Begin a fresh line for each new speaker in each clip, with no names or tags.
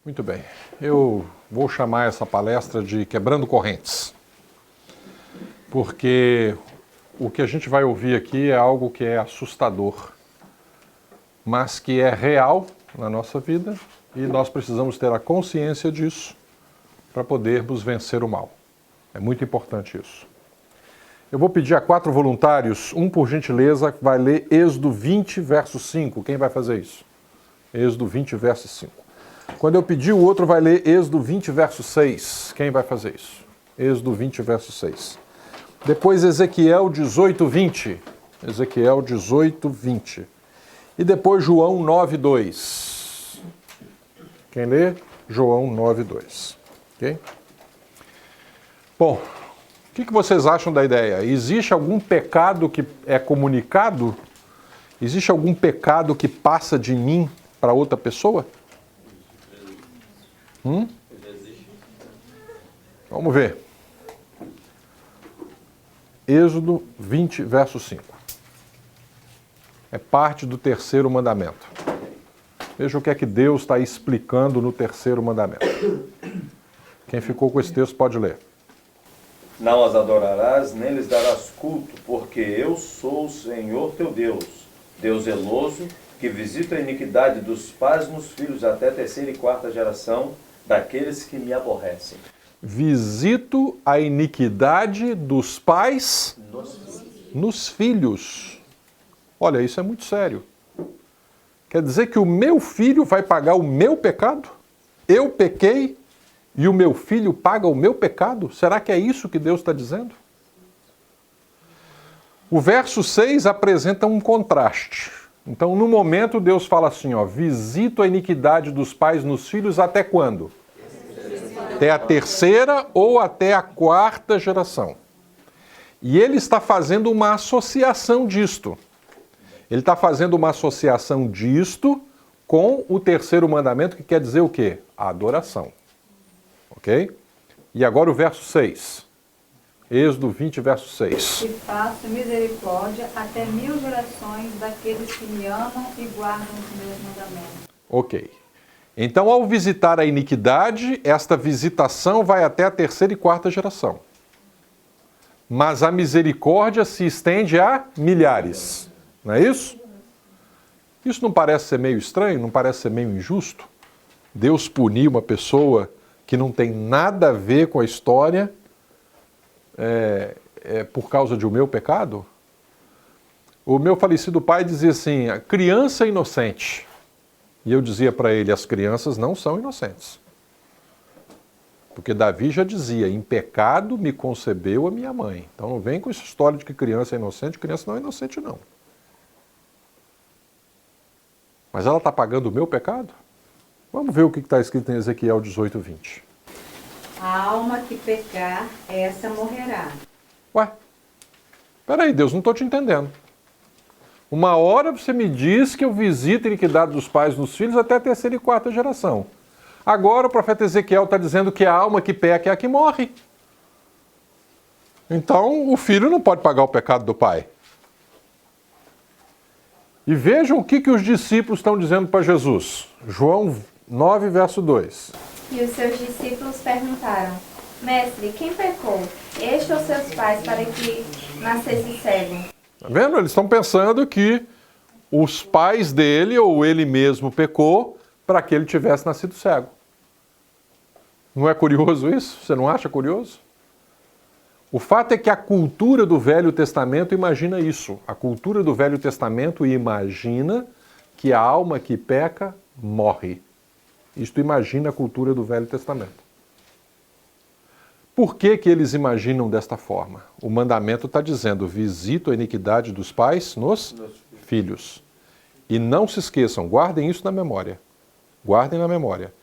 Muito bem, eu vou chamar essa palestra de Quebrando Correntes, porque o que a gente vai ouvir aqui é algo que é assustador, mas que é real na nossa vida e nós precisamos ter a consciência disso para podermos vencer o mal. É muito importante isso. Eu vou pedir a 4 voluntários, um por gentileza, vai ler Êxodo 20, verso 5. Quem vai fazer isso? Êxodo 20, verso 5. Quando eu pedir, o outro vai ler Êxodo 20, verso 6. Quem vai fazer isso? Êxodo 20, verso 6. Depois Ezequiel 18, 20. Ezequiel 18, 20. E depois João 9, 2. Quem lê? João 9, 2. Ok? Bom, o que vocês acham da ideia? Existe algum pecado que é comunicado? Existe algum pecado que passa de mim para outra pessoa? Vamos ver. Êxodo 20, verso 5. É parte do terceiro mandamento. Veja o que é que Deus está explicando no terceiro mandamento. Quem ficou com esse texto pode ler.
Não as adorarás, nem lhes darás culto, porque eu sou o Senhor teu Deus, Deus zeloso, que visita a iniquidade dos pais nos filhos até a 3ª e 4ª geração daqueles que me aborrecem.
Visito a iniquidade dos pais nos filhos. Olha, isso é muito sério. Quer dizer que o meu filho vai pagar o meu pecado? Eu pequei e o meu filho paga o meu pecado? Será que é isso que Deus está dizendo? O verso 6 apresenta um contraste. Então, no momento, Deus fala assim, ó, visito a iniquidade dos pais nos filhos até quando? Até a 3ª ou até a 4ª geração. E ele está fazendo uma associação disto. Ele está fazendo uma associação disto com o terceiro mandamento, que quer dizer o quê? A adoração. Ok? E agora o verso 6. Êxodo 20, verso 6.
E faço misericórdia até 1000 gerações daqueles que me amam e guardam os meus mandamentos.
Ok. Então, ao visitar a iniquidade, esta visitação vai até a 3ª e 4ª geração. Mas a misericórdia se estende a milhares. Não é isso? Isso não parece ser meio estranho? Não parece ser meio injusto? Deus punir uma pessoa que não tem nada a ver com a história por causa de o meu pecado? O meu falecido pai dizia assim, a criança inocente. E eu dizia para ele, as crianças não são inocentes. Porque Davi já dizia, em pecado me concebeu a minha mãe. Então não vem com essa história de que criança é inocente, criança não é inocente não. Mas ela está pagando o meu pecado? Vamos ver o que está escrito em Ezequiel 18, 20.
A alma que pecar, essa morrerá.
Ué, peraí, Deus, não estou te entendendo. Uma hora você me diz que eu visito a iniquidade dos pais nos filhos até a 3ª e 4ª geração. Agora o profeta Ezequiel está dizendo que a alma que peca é a que morre. Então o filho não pode pagar o pecado do pai. E vejam o que os discípulos estão dizendo para Jesus. João 9, verso 2.
E os seus discípulos perguntaram, Mestre, quem pecou, este ou seus pais, para que nascesse cego?
Tá vendo? Eles estão pensando que os pais dele ou ele mesmo pecou para que ele tivesse nascido cego. Não é curioso isso? Você não acha curioso? O fato é que a cultura do Velho Testamento imagina isso. A cultura do Velho Testamento imagina que a alma que peca morre. Isto imagina a cultura do Velho Testamento. Por que eles imaginam desta forma? O mandamento está dizendo, visito a iniquidade dos pais nos filhos. E não se esqueçam, guardem isso na memória. Guardem na memória.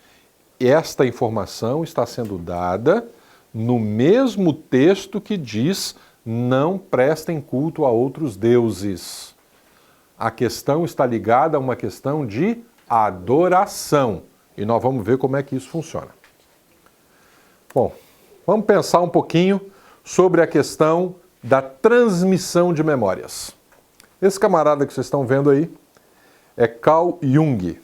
Esta informação está sendo dada no mesmo texto que diz, não prestem culto a outros deuses. A questão está ligada a uma questão de adoração. E nós vamos ver como é que isso funciona. Bom, vamos pensar um pouquinho sobre a questão da transmissão de memórias. Esse camarada que vocês estão vendo aí é Carl Jung.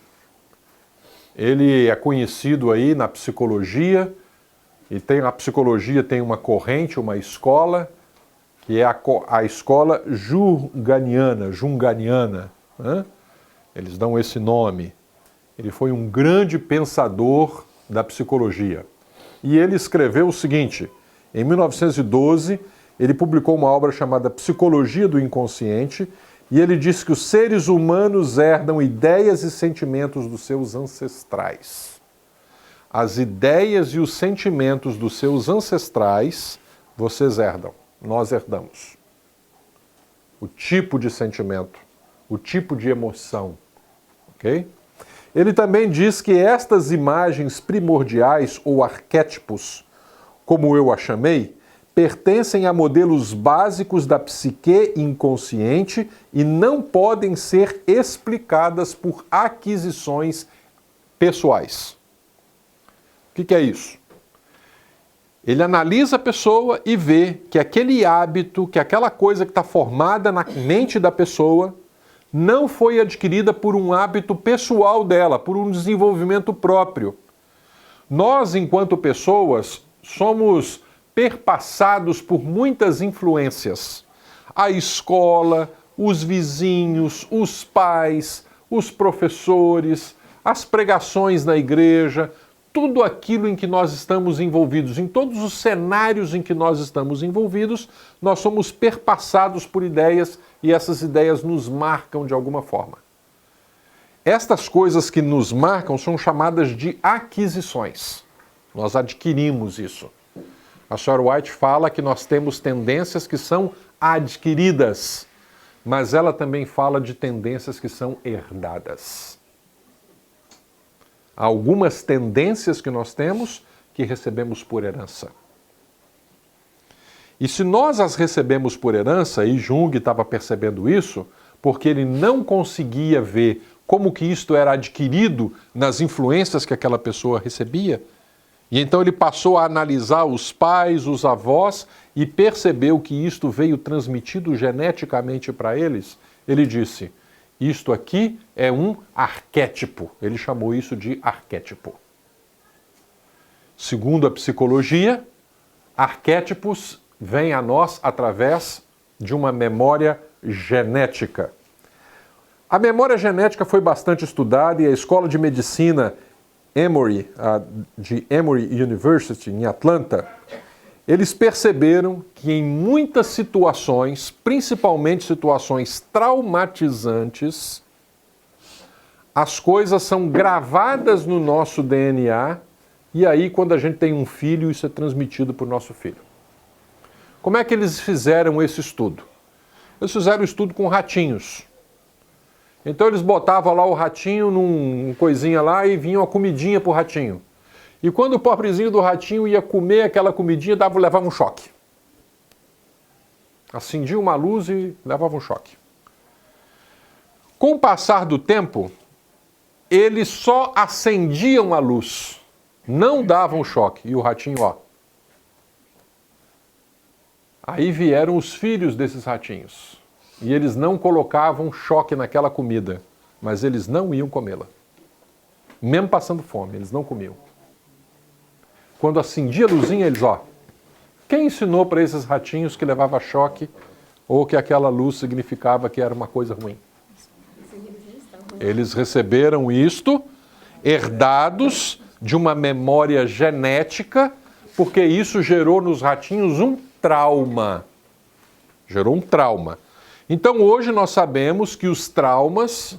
Ele é conhecido aí na psicologia, e a psicologia tem uma corrente, uma escola, que é a escola junganiana, né? Eles dão esse nome. Ele foi um grande pensador da psicologia. E ele escreveu o seguinte: em 1912, ele publicou uma obra chamada Psicologia do Inconsciente, e ele disse que os seres humanos herdam ideias e sentimentos dos seus ancestrais. As ideias e os sentimentos dos seus ancestrais, vocês herdam, nós herdamos. O tipo de sentimento, o tipo de emoção, ok? Ele também diz que estas imagens primordiais ou arquétipos, como eu a chamei, pertencem a modelos básicos da psique inconsciente e não podem ser explicadas por aquisições pessoais. O que é isso? Ele analisa a pessoa e vê que aquele hábito, que aquela coisa que está formada na mente da pessoa, não foi adquirida por um hábito pessoal dela, por um desenvolvimento próprio. Nós, enquanto pessoas, somos perpassados por muitas influências. A escola, os vizinhos, os pais, os professores, as pregações na igreja, tudo aquilo em que nós estamos envolvidos, em todos os cenários em que nós estamos envolvidos, nós somos perpassados por ideias e essas ideias nos marcam de alguma forma. Estas coisas que nos marcam são chamadas de aquisições. Nós adquirimos isso. A Sra. White fala que nós temos tendências que são adquiridas, mas ela também fala de tendências que são herdadas. Há algumas tendências que nós temos que recebemos por herança. E se nós as recebemos por herança, e Jung estava percebendo isso, porque ele não conseguia ver como que isto era adquirido nas influências que aquela pessoa recebia, e então ele passou a analisar os pais, os avós, e percebeu que isto veio transmitido geneticamente para eles. Ele disse: isto aqui é um arquétipo. Ele chamou isso de arquétipo. Segundo a psicologia, arquétipos vêm a nós através de uma memória genética. A memória genética foi bastante estudada e a Escola de Medicina Emory, de Emory University, em Atlanta, eles perceberam que em muitas situações, principalmente situações traumatizantes, as coisas são gravadas no nosso DNA e aí quando a gente tem um filho, isso é transmitido para o nosso filho. Como é que eles fizeram esse estudo? Eles fizeram um estudo com ratinhos. Então eles botavam lá o ratinho num coisinha lá e vinha uma comidinha pro ratinho. E quando o pobrezinho do ratinho ia comer aquela comidinha, levava um choque. Acendia uma luz e levava um choque. Com o passar do tempo, eles só acendiam a luz, não davam choque. E o ratinho, ó. Aí vieram os filhos desses ratinhos. E eles não colocavam choque naquela comida, mas eles não iam comê-la. Mesmo passando fome, eles não comiam. Quando acendia a luzinha, eles, ó. Quem ensinou para esses ratinhos que levava choque ou que aquela luz significava que era uma coisa ruim? Eles receberam isto, herdados de uma memória genética, porque isso gerou nos ratinhos um trauma. Gerou um trauma. Então hoje nós sabemos que os traumas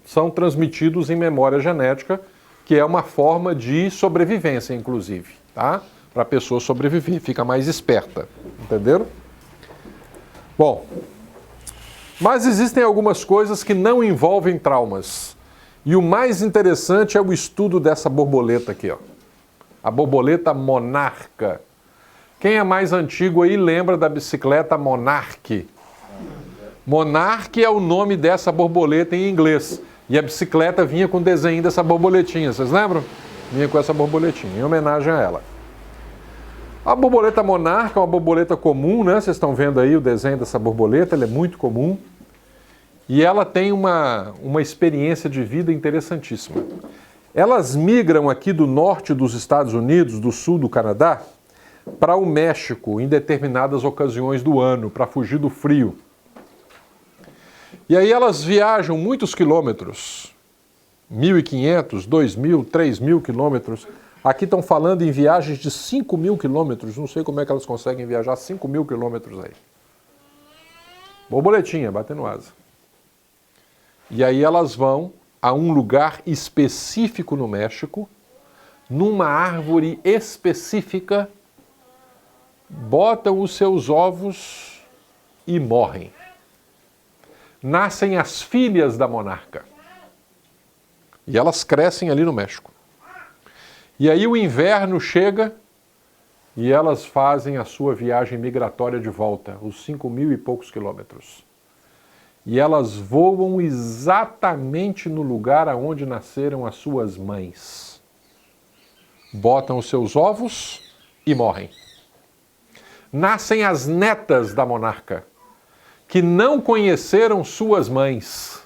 são transmitidos em memória genética, que é uma forma de sobrevivência, inclusive, tá? Para a pessoa sobreviver, fica mais esperta, entenderam? Bom, mas existem algumas coisas que não envolvem traumas. E o mais interessante é o estudo dessa borboleta aqui, ó. A borboleta monarca. Quem é mais antigo aí lembra da bicicleta Monarch? Monarch é o nome dessa borboleta em inglês. E a bicicleta vinha com o desenho dessa borboletinha, vocês lembram? Vinha com essa borboletinha, em homenagem a ela. A borboleta Monarch é uma borboleta comum, né? Vocês estão vendo aí o desenho dessa borboleta, ela é muito comum. E ela tem uma experiência de vida interessantíssima. Elas migram aqui do norte dos Estados Unidos, do sul do Canadá, para o México em determinadas ocasiões do ano, para fugir do frio. E aí elas viajam muitos quilômetros, 1.500, 2.000, 3.000 quilômetros. Aqui estão falando em viagens de 5.000 quilômetros, não sei como é que elas conseguem viajar 5.000 quilômetros aí. Borboletinha, batendo asa. E aí elas vão a um lugar específico no México, numa árvore específica, botam os seus ovos e morrem. Nascem as filhas da monarca. E elas crescem ali no México. E aí o inverno chega e elas fazem a sua viagem migratória de volta, os 5.000 e poucos quilômetros. E elas voam exatamente no lugar aonde nasceram as suas mães. Botam os seus ovos e morrem. Nascem as netas da monarca, que não conheceram suas mães,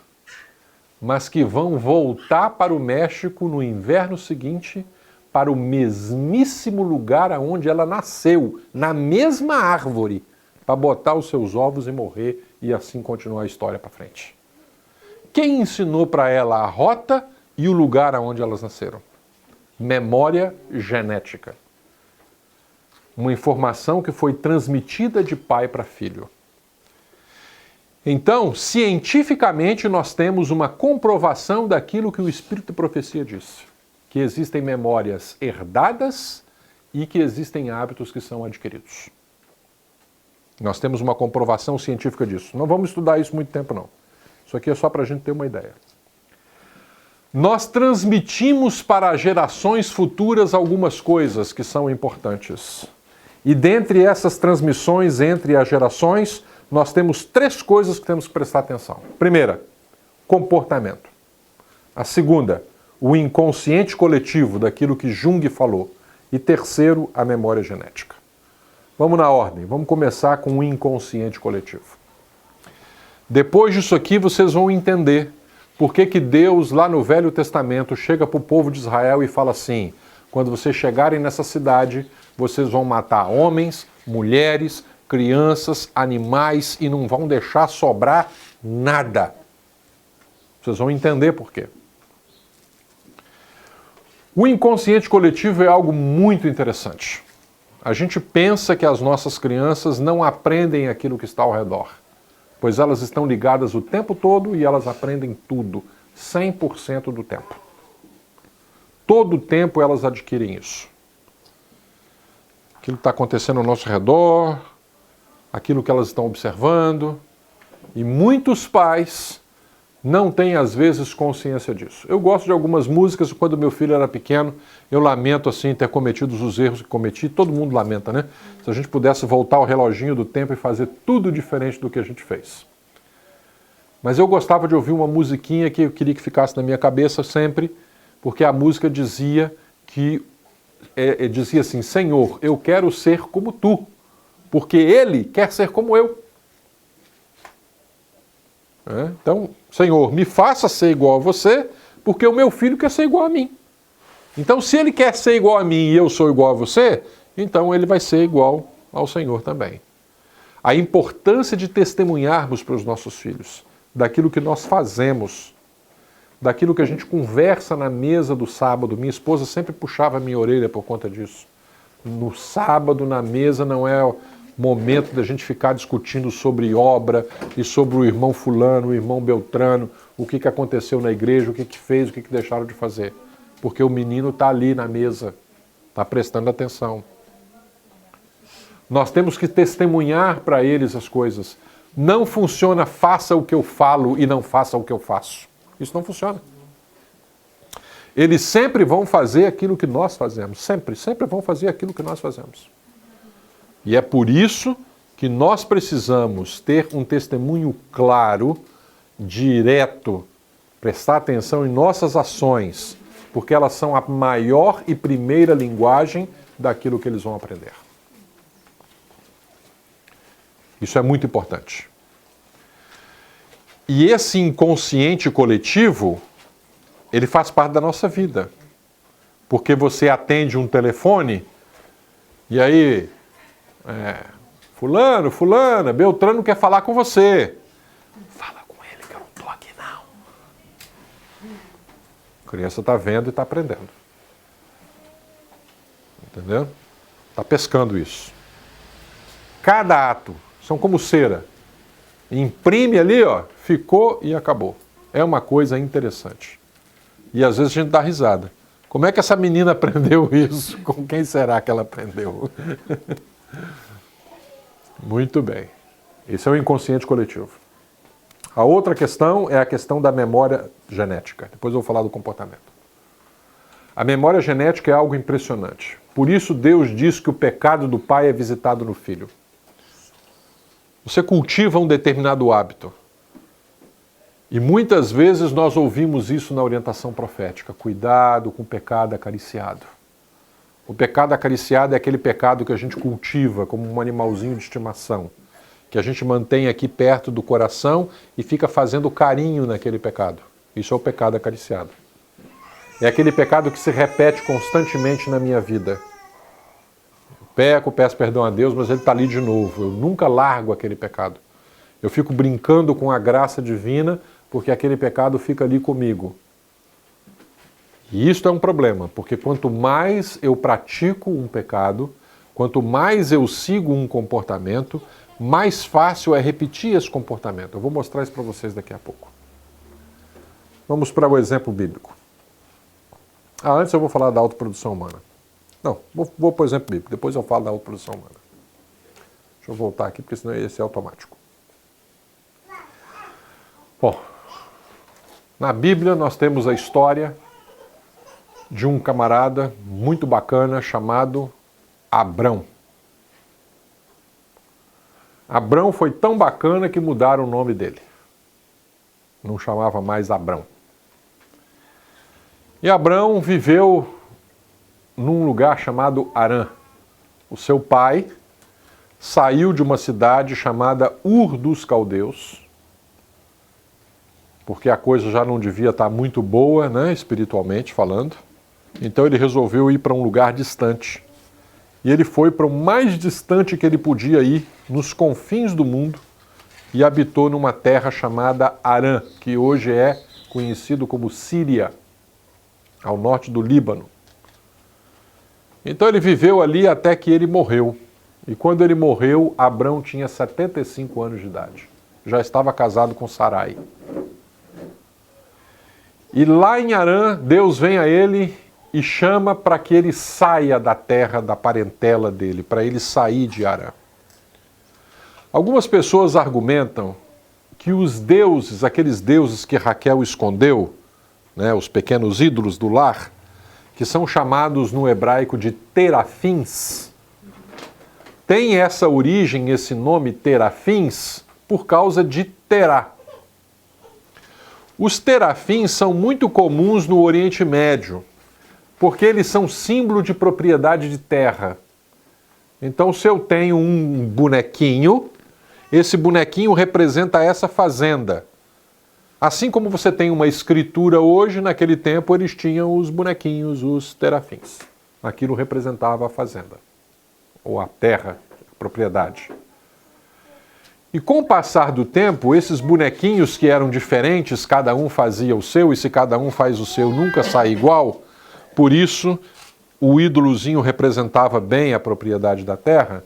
mas que vão voltar para o México no inverno seguinte, para o mesmíssimo lugar aonde ela nasceu, na mesma árvore, para botar os seus ovos e morrer e assim continuar a história para frente. Quem ensinou para ela a rota e o lugar aonde elas nasceram? Memória genética. Uma informação que foi transmitida de pai para filho. Então, cientificamente, nós temos uma comprovação daquilo que o Espírito de Profecia disse. Que existem memórias herdadas e que existem hábitos que são adquiridos. Nós temos uma comprovação científica disso. Não vamos estudar isso muito tempo, não. Isso aqui é só para a gente ter uma ideia. Nós transmitimos para gerações futuras algumas coisas que são importantes. E dentre essas transmissões entre as gerações, nós temos 3 coisas que temos que prestar atenção. Primeira, comportamento. A segunda, o inconsciente coletivo daquilo que Jung falou. E terceiro, a memória genética. Vamos na ordem, vamos começar com o inconsciente coletivo. Depois disso aqui vocês vão entender por que Deus lá no Velho Testamento chega para o povo de Israel e fala assim: quando vocês chegarem nessa cidade, vocês vão matar homens, mulheres, crianças, animais e não vão deixar sobrar nada. Vocês vão entender por quê. O inconsciente coletivo é algo muito interessante. A gente pensa que as nossas crianças não aprendem aquilo que está ao redor, pois elas estão ligadas o tempo todo e elas aprendem tudo, 100% do tempo. Todo o tempo elas adquirem isso. Aquilo que está acontecendo ao nosso redor, aquilo que elas estão observando, e muitos pais não têm, às vezes, consciência disso. Eu gosto de algumas músicas, quando meu filho era pequeno, eu lamento, assim, ter cometido os erros que cometi, todo mundo lamenta, né? Se a gente pudesse voltar ao reloginho do tempo e fazer tudo diferente do que a gente fez. Mas eu gostava de ouvir uma musiquinha que eu queria que ficasse na minha cabeça sempre, porque a música dizia assim: Senhor, eu quero ser como tu, porque Ele quer ser como eu. Então, Senhor, me faça ser igual a você, porque o meu filho quer ser igual a mim. Então, se ele quer ser igual a mim e eu sou igual a você, então ele vai ser igual ao Senhor também. A importância de testemunharmos para os nossos filhos daquilo que nós fazemos, daquilo que a gente conversa na mesa do sábado. Minha esposa sempre puxava a minha orelha por conta disso. No sábado, na mesa, não é momento da gente ficar discutindo sobre obra e sobre o irmão fulano, o irmão Beltrano, o que aconteceu na igreja, o que fez, o que deixaram de fazer. Porque o menino está ali na mesa, está prestando atenção. Nós temos que testemunhar para eles as coisas. Não funciona faça o que eu falo e não faça o que eu faço. Isso não funciona. Eles sempre vão fazer aquilo que nós fazemos. Sempre vão fazer aquilo que nós fazemos. E é por isso que nós precisamos ter um testemunho claro, direto, prestar atenção em nossas ações, porque elas são a maior e primeira linguagem daquilo que eles vão aprender. Isso é muito importante. E esse inconsciente coletivo, ele faz parte da nossa vida. porque você atende um telefone e aí, fulana, Beltrano quer falar com você. Fala com ele que eu não estou aqui não. A criança está vendo e está aprendendo. Entendeu? Está pescando isso. Cada ato, são como cera. Imprime ali, ó, ficou e acabou. É uma coisa interessante. E às vezes a gente dá risada. Como é que essa menina aprendeu isso? Com quem será que ela aprendeu? Muito bem. Esse é o inconsciente coletivo. A outra questão é a questão da memória genética. Depois eu vou falar do comportamento. A memória genética é algo impressionante. Por isso Deus diz que o pecado do pai é visitado no filho. Você cultiva um determinado hábito. E muitas vezes nós ouvimos isso na orientação profética. Cuidado com o pecado acariciado. O pecado acariciado é aquele pecado que a gente cultiva como um animalzinho de estimação. Que a gente mantém aqui perto do coração e fica fazendo carinho naquele pecado. Isso é o pecado acariciado. É aquele pecado que se repete constantemente na minha vida. Eu peco, peço perdão a Deus, mas ele está ali de novo. Eu nunca largo aquele pecado. Eu fico brincando com a graça divina porque aquele pecado fica ali comigo. E isso é um problema, porque quanto mais eu pratico um pecado, quanto mais eu sigo um comportamento, mais fácil é repetir esse comportamento. Eu vou mostrar isso para vocês daqui a pouco. Vamos para o exemplo bíblico. Antes eu vou falar da autoprodução humana. Não, vou para o exemplo bíblico, depois eu falo da autoprodução humana. Deixa eu voltar aqui, porque senão esse é automático. Bom, na Bíblia nós temos a história de um camarada muito bacana chamado Abrão. Abrão foi tão bacana que mudaram o nome dele. Não chamava mais Abrão. E Abrão viveu num lugar chamado Harã. O seu pai saiu de uma cidade chamada Ur dos Caldeus, porque a coisa já não devia estar muito boa, né, espiritualmente falando. Então ele resolveu ir para um lugar distante. E ele foi para o mais distante que ele podia ir, nos confins do mundo, e habitou numa terra chamada Harã, que hoje é conhecido como Síria, ao norte do Líbano. Então ele viveu ali até que ele morreu. E quando ele morreu, Abrão tinha 75 anos de idade. Já estava casado com Sarai. E lá em Harã, Deus vem a ele e chama para que ele saia da terra, da parentela dele, para ele sair de Harã. Algumas pessoas argumentam que os deuses, aqueles deuses que Raquel escondeu, né, os pequenos ídolos do lar, que são chamados no hebraico de terafins, tem essa origem, esse nome terafins, por causa de Terá. Os terafins são muito comuns no Oriente Médio, porque eles são símbolo de propriedade de terra. Então, se eu tenho um bonequinho, esse bonequinho representa essa fazenda. Assim como você tem uma escritura hoje, naquele tempo eles tinham os bonequinhos, os terafins. Aquilo representava a fazenda, ou a terra, a propriedade. E com o passar do tempo, esses bonequinhos que eram diferentes, cada um fazia o seu, e se cada um faz o seu, nunca sai igual. Por isso, o ídolozinho representava bem a propriedade da terra.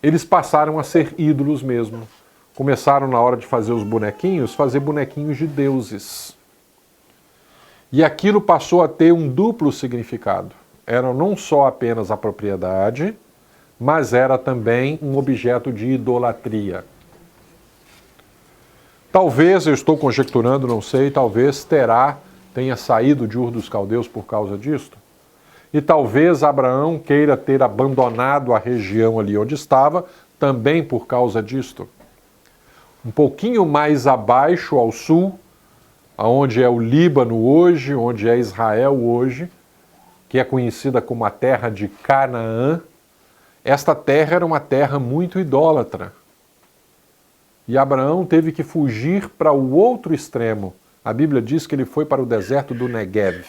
Eles passaram a ser ídolos mesmo. Começaram, na hora de fazer os bonequinhos, fazer bonequinhos de deuses. E aquilo passou a ter um duplo significado. Era não só apenas a propriedade, mas era também um objeto de idolatria. Talvez, eu estou conjecturando, não sei, talvez Terá tenha saído de Ur dos Caldeus por causa disto. E talvez Abraão queira ter abandonado a região ali onde estava, também por causa disto. Um pouquinho mais abaixo, ao sul, onde é o Líbano hoje, onde é Israel hoje, que é conhecida como a terra de Canaã, esta terra era uma terra muito idólatra. E Abraão teve que fugir para o outro extremo. A Bíblia diz que ele foi para o deserto do Negev.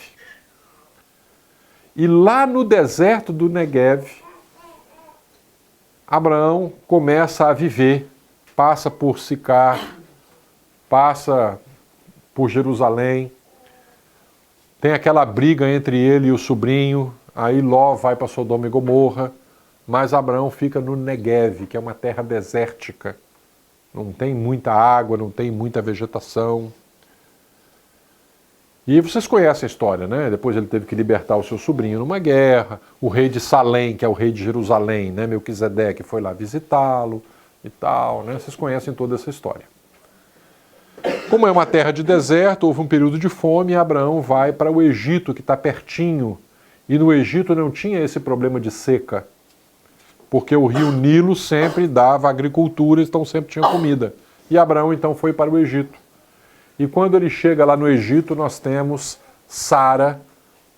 E lá no deserto do Negev, Abraão começa a viver, passa por Sicar, passa por Jerusalém, tem aquela briga entre ele e o sobrinho, aí Ló vai para Sodoma e Gomorra, mas Abraão fica no Negev, que é uma terra desértica, não tem muita água, não tem muita vegetação. E vocês conhecem a história, né? Depois ele teve que libertar o seu sobrinho numa guerra, o rei de Salém, que é o rei de Jerusalém, né? Melquisedeque foi lá visitá-lo e tal, né? Vocês conhecem toda essa história. Como é uma terra de deserto, houve um período de fome e Abraão vai para o Egito, que está pertinho. E no Egito não tinha esse problema de seca, porque o rio Nilo sempre dava agricultura, então sempre tinha comida. E Abraão então foi para o Egito. E quando ele chega lá no Egito, nós temos Sara,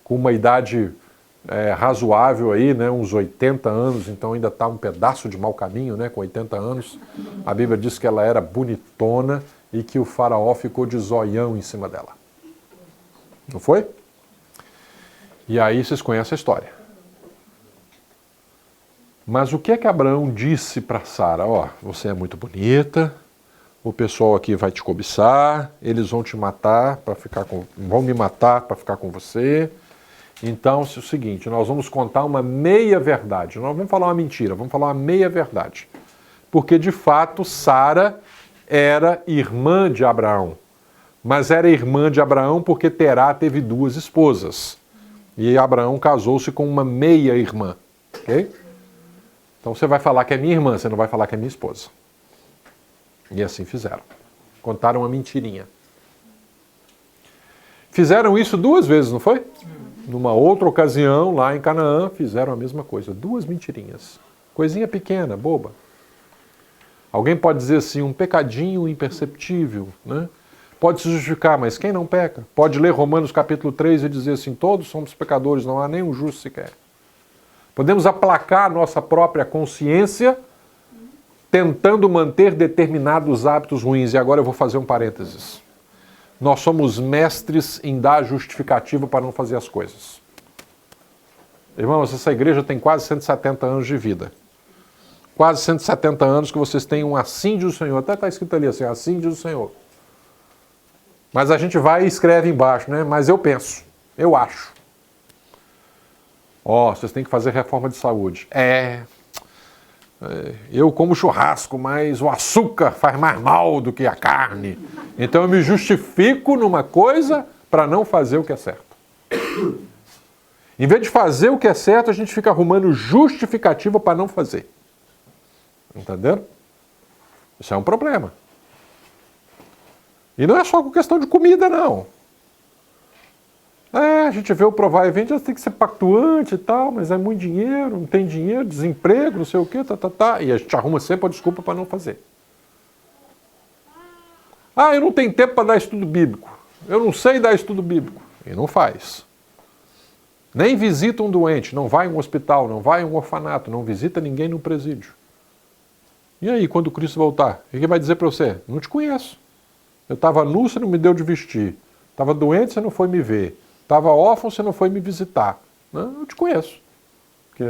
com uma idade razoável aí, né, uns 80 anos, então ainda está um pedaço de mau caminho, né, com 80 anos. A Bíblia diz que ela era bonitona e que o faraó ficou de zoião em cima dela. Não foi? E aí vocês conhecem a história. Mas o que é que Abraão disse para Sara? Ó, você é muito bonita, o pessoal aqui vai te cobiçar, eles vão te matar para ficar com, vão me matar para ficar com você. Então, é o seguinte, nós vamos contar uma meia verdade. Nós vamos falar uma mentira, vamos falar uma meia verdade. Porque de fato Sara era irmã de Abraão. Mas era irmã de Abraão porque Terá teve 2 esposas. E Abraão casou-se com uma meia irmã. Ok? Então você vai falar que é minha irmã, você não vai falar que é minha esposa. E assim fizeram. Contaram uma mentirinha. Fizeram isso 2 vezes, não foi? Numa outra ocasião, lá em Canaã, fizeram a mesma coisa. 2 mentirinhas. Coisinha pequena, boba. Alguém pode dizer assim, um pecadinho imperceptível, né? Pode se justificar, mas quem não peca? Pode ler Romanos capítulo 3 e dizer assim, todos somos pecadores, não há nenhum justo sequer. Podemos aplacar a nossa própria consciência tentando manter determinados hábitos ruins. E agora eu vou fazer um parênteses. Nós somos mestres em dar justificativa para não fazer as coisas. Irmãos, essa igreja tem quase 170 anos de vida. Quase 170 anos que vocês têm um assim diz o Senhor. Até está escrito ali assim, assim diz o Senhor. Mas a gente vai e escreve embaixo, né? Mas eu penso, eu acho. Ó, vocês têm que fazer reforma de saúde. Eu como churrasco, mas o açúcar faz mais mal do que a carne. Então eu me justifico numa coisa para não fazer o que é certo. Em vez de fazer o que é certo, a gente fica arrumando justificativa para não fazer. Entenderam? Isso é um problema. E não é só com questão de comida, não. A gente vê o provar e vende, tem que ser pactuante e tal, mas é muito dinheiro, não tem dinheiro, desemprego, não sei o quê, e a gente arruma sempre a desculpa para não fazer. Eu não tenho tempo para dar estudo bíblico, eu não sei dar estudo bíblico, e não faz. Nem visita um doente, não vai em um hospital, não vai em um orfanato, não visita ninguém no presídio. E aí, quando Cristo voltar, o que vai dizer para você? Não te conheço. Eu estava nu, você não me deu de vestir. Estava doente, você não foi me ver. Estava órfão, você não foi me visitar. Eu te conheço. Porque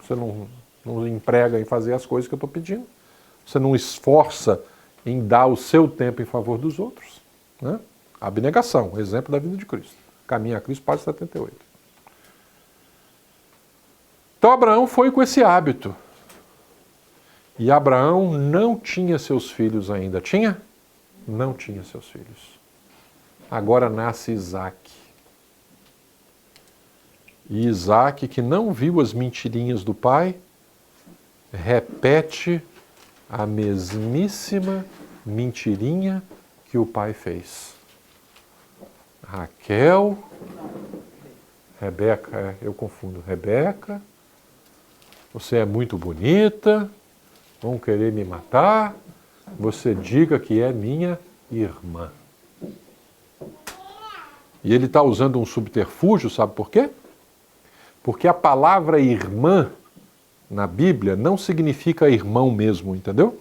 você não emprega em fazer as coisas que eu estou pedindo. Você não esforça em dar o seu tempo em favor dos outros. Né? Abnegação, exemplo da vida de Cristo. Caminho a Cristo, página 78. Então Abraão foi com esse hábito. E Abraão não tinha seus filhos ainda. Tinha? Não tinha seus filhos. Agora nasce Isaac. E Isaac, que não viu as mentirinhas do pai, repete a mesmíssima mentirinha que o pai fez. Raquel, Rebeca, eu confundo, Rebeca, você é muito bonita, vão querer me matar, você diga que é minha irmã. E ele está usando um subterfúgio, sabe por quê? Porque a palavra irmã na Bíblia não significa irmão mesmo, entendeu?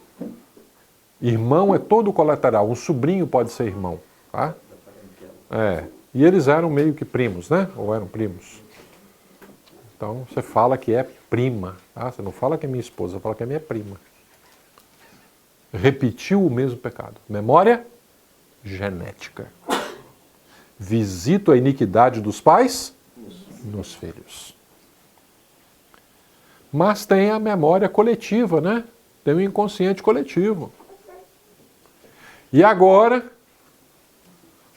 Irmão é todo colateral, um sobrinho pode ser irmão, tá? E eles eram meio que primos, né? Ou eram primos. Então você fala que é prima, tá? Você não fala que é minha esposa, você fala que é minha prima. Repetiu o mesmo pecado. Memória genética. Visito a iniquidade dos pais nos filhos. Mas tem a memória coletiva, né? Tem o inconsciente coletivo. E agora,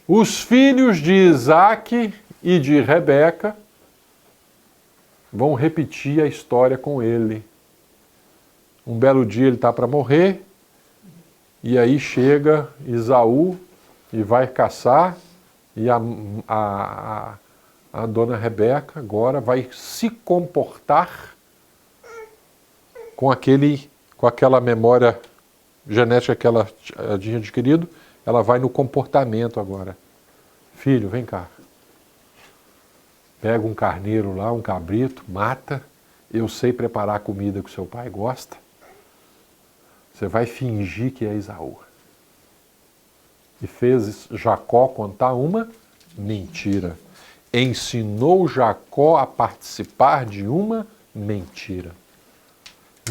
os filhos de Isaac e de Rebeca vão repetir a história com ele. Um belo dia ele está para morrer, e aí chega Esaú e vai caçar, e a dona Rebeca agora vai se comportar com aquela memória genética que ela tinha adquirido, ela vai no comportamento agora. Filho, vem cá. Pega um carneiro lá, um cabrito, mata. Eu sei preparar a comida que seu pai gosta. Você vai fingir que é Esaú. E fez Jacó contar uma mentira. Ensinou Jacó a participar de uma mentira.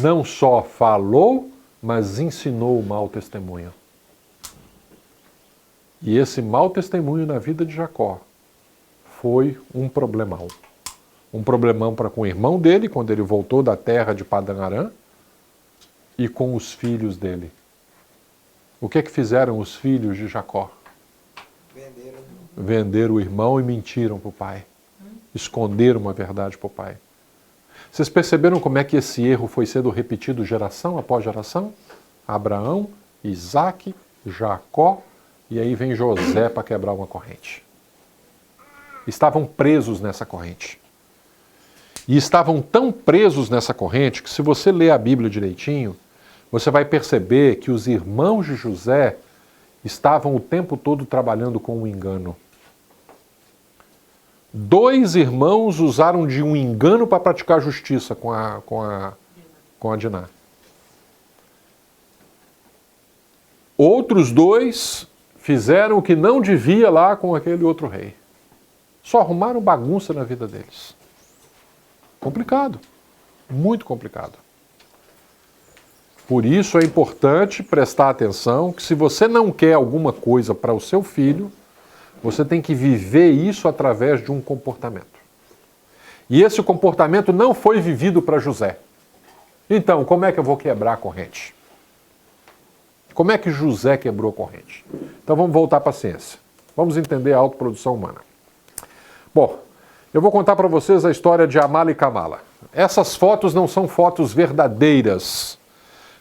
Não só falou, mas ensinou o mau testemunho. E esse mau testemunho na vida de Jacó foi um problemão. Um problemão para com o irmão dele, quando ele voltou da terra de Padan Aram, e com os filhos dele. O que é que fizeram os filhos de Jacó? Venderam o irmão e mentiram para o pai. Esconderam uma verdade para o pai. Vocês perceberam como é que esse erro foi sendo repetido geração após geração? Abraão, Isaac, Jacó, e aí vem José para quebrar uma corrente. Estavam presos nessa corrente. E estavam tão presos nessa corrente que, se você ler a Bíblia direitinho, você vai perceber que os irmãos de José estavam o tempo todo trabalhando com um engano. 2 irmãos usaram de um engano para praticar justiça com a Diná. Outros 2 fizeram o que não devia lá com aquele outro rei. Só arrumaram bagunça na vida deles. Complicado. Muito complicado. Por isso é importante prestar atenção que, se você não quer alguma coisa para o seu filho, você tem que viver isso através de um comportamento. E esse comportamento não foi vivido para José. Então, como é que eu vou quebrar a corrente? Como é que José quebrou a corrente? Então vamos voltar para a ciência. Vamos entender a autoprodução humana. Bom, eu vou contar para vocês a história de Amala e Kamala. Essas fotos não são fotos verdadeiras.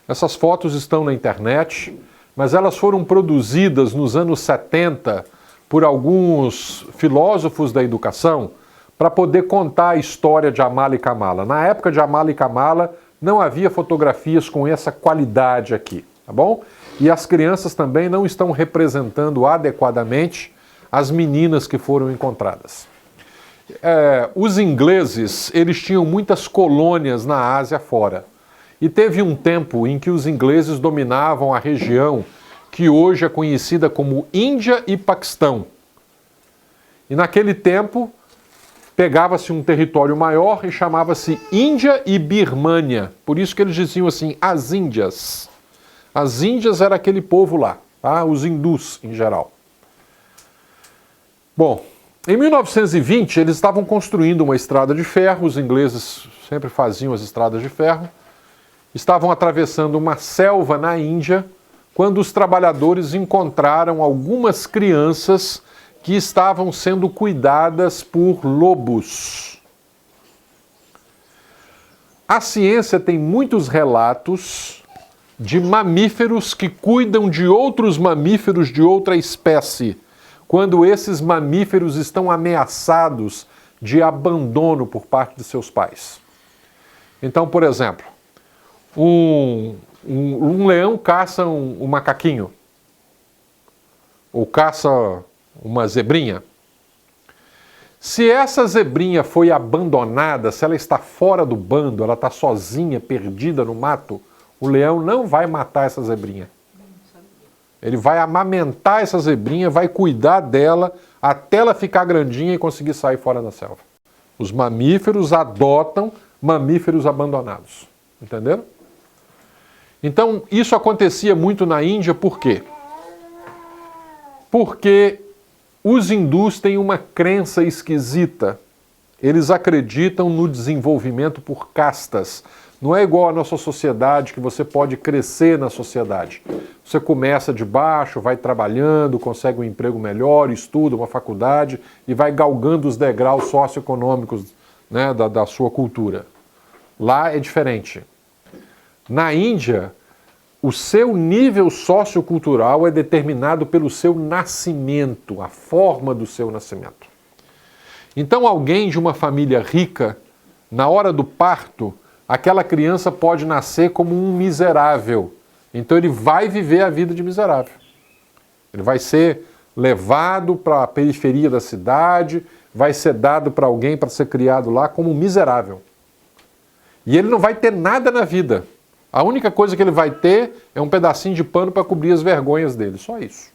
Essas fotos estão na internet, mas elas foram produzidas nos anos 70 por alguns filósofos da educação para poder contar a história de Amala e Kamala. Na época de Amala e Kamala não havia fotografias com essa qualidade aqui, tá bom? E as crianças também não estão representando adequadamente as meninas que foram encontradas. Os ingleses, eles tinham muitas colônias na Ásia fora. E teve um tempo em que os ingleses dominavam a região que hoje é conhecida como Índia e Paquistão. E naquele tempo, pegava-se um território maior e chamava-se Índia e Birmânia. Por isso que eles diziam assim, as Índias. As Índias era aquele povo lá, tá? Os hindus em geral. Bom, em 1920 eles estavam construindo uma estrada de ferro, os ingleses sempre faziam as estradas de ferro, estavam atravessando uma selva na Índia, quando os trabalhadores encontraram algumas crianças que estavam sendo cuidadas por lobos. A ciência tem muitos relatos de mamíferos que cuidam de outros mamíferos de outra espécie, quando esses mamíferos estão ameaçados de abandono por parte de seus pais. Então, por exemplo, um leão caça um macaquinho, ou caça uma zebrinha. Se essa zebrinha foi abandonada, se ela está fora do bando, ela está sozinha, perdida no mato, o leão não vai matar essa zebrinha. Ele vai amamentar essa zebrinha, vai cuidar dela até ela ficar grandinha e conseguir sair fora da selva. Os mamíferos adotam mamíferos abandonados. Entenderam? Então, isso acontecia muito na Índia, por quê? Porque os hindus têm uma crença esquisita. Eles acreditam no desenvolvimento por castas. Não é igual à nossa sociedade, que você pode crescer na sociedade. Você começa de baixo, vai trabalhando, consegue um emprego melhor, estuda uma faculdade e vai galgando os degraus socioeconômicos, né, da sua cultura. Lá é diferente. Na Índia, o seu nível sociocultural é determinado pelo seu nascimento, a forma do seu nascimento. Então, alguém de uma família rica, na hora do parto, aquela criança pode nascer como um miserável. Então ele vai viver a vida de miserável. Ele vai ser levado para a periferia da cidade, vai ser dado para alguém para ser criado lá como um miserável. E ele não vai ter nada na vida. A única coisa que ele vai ter é um pedacinho de pano para cobrir as vergonhas dele, só isso.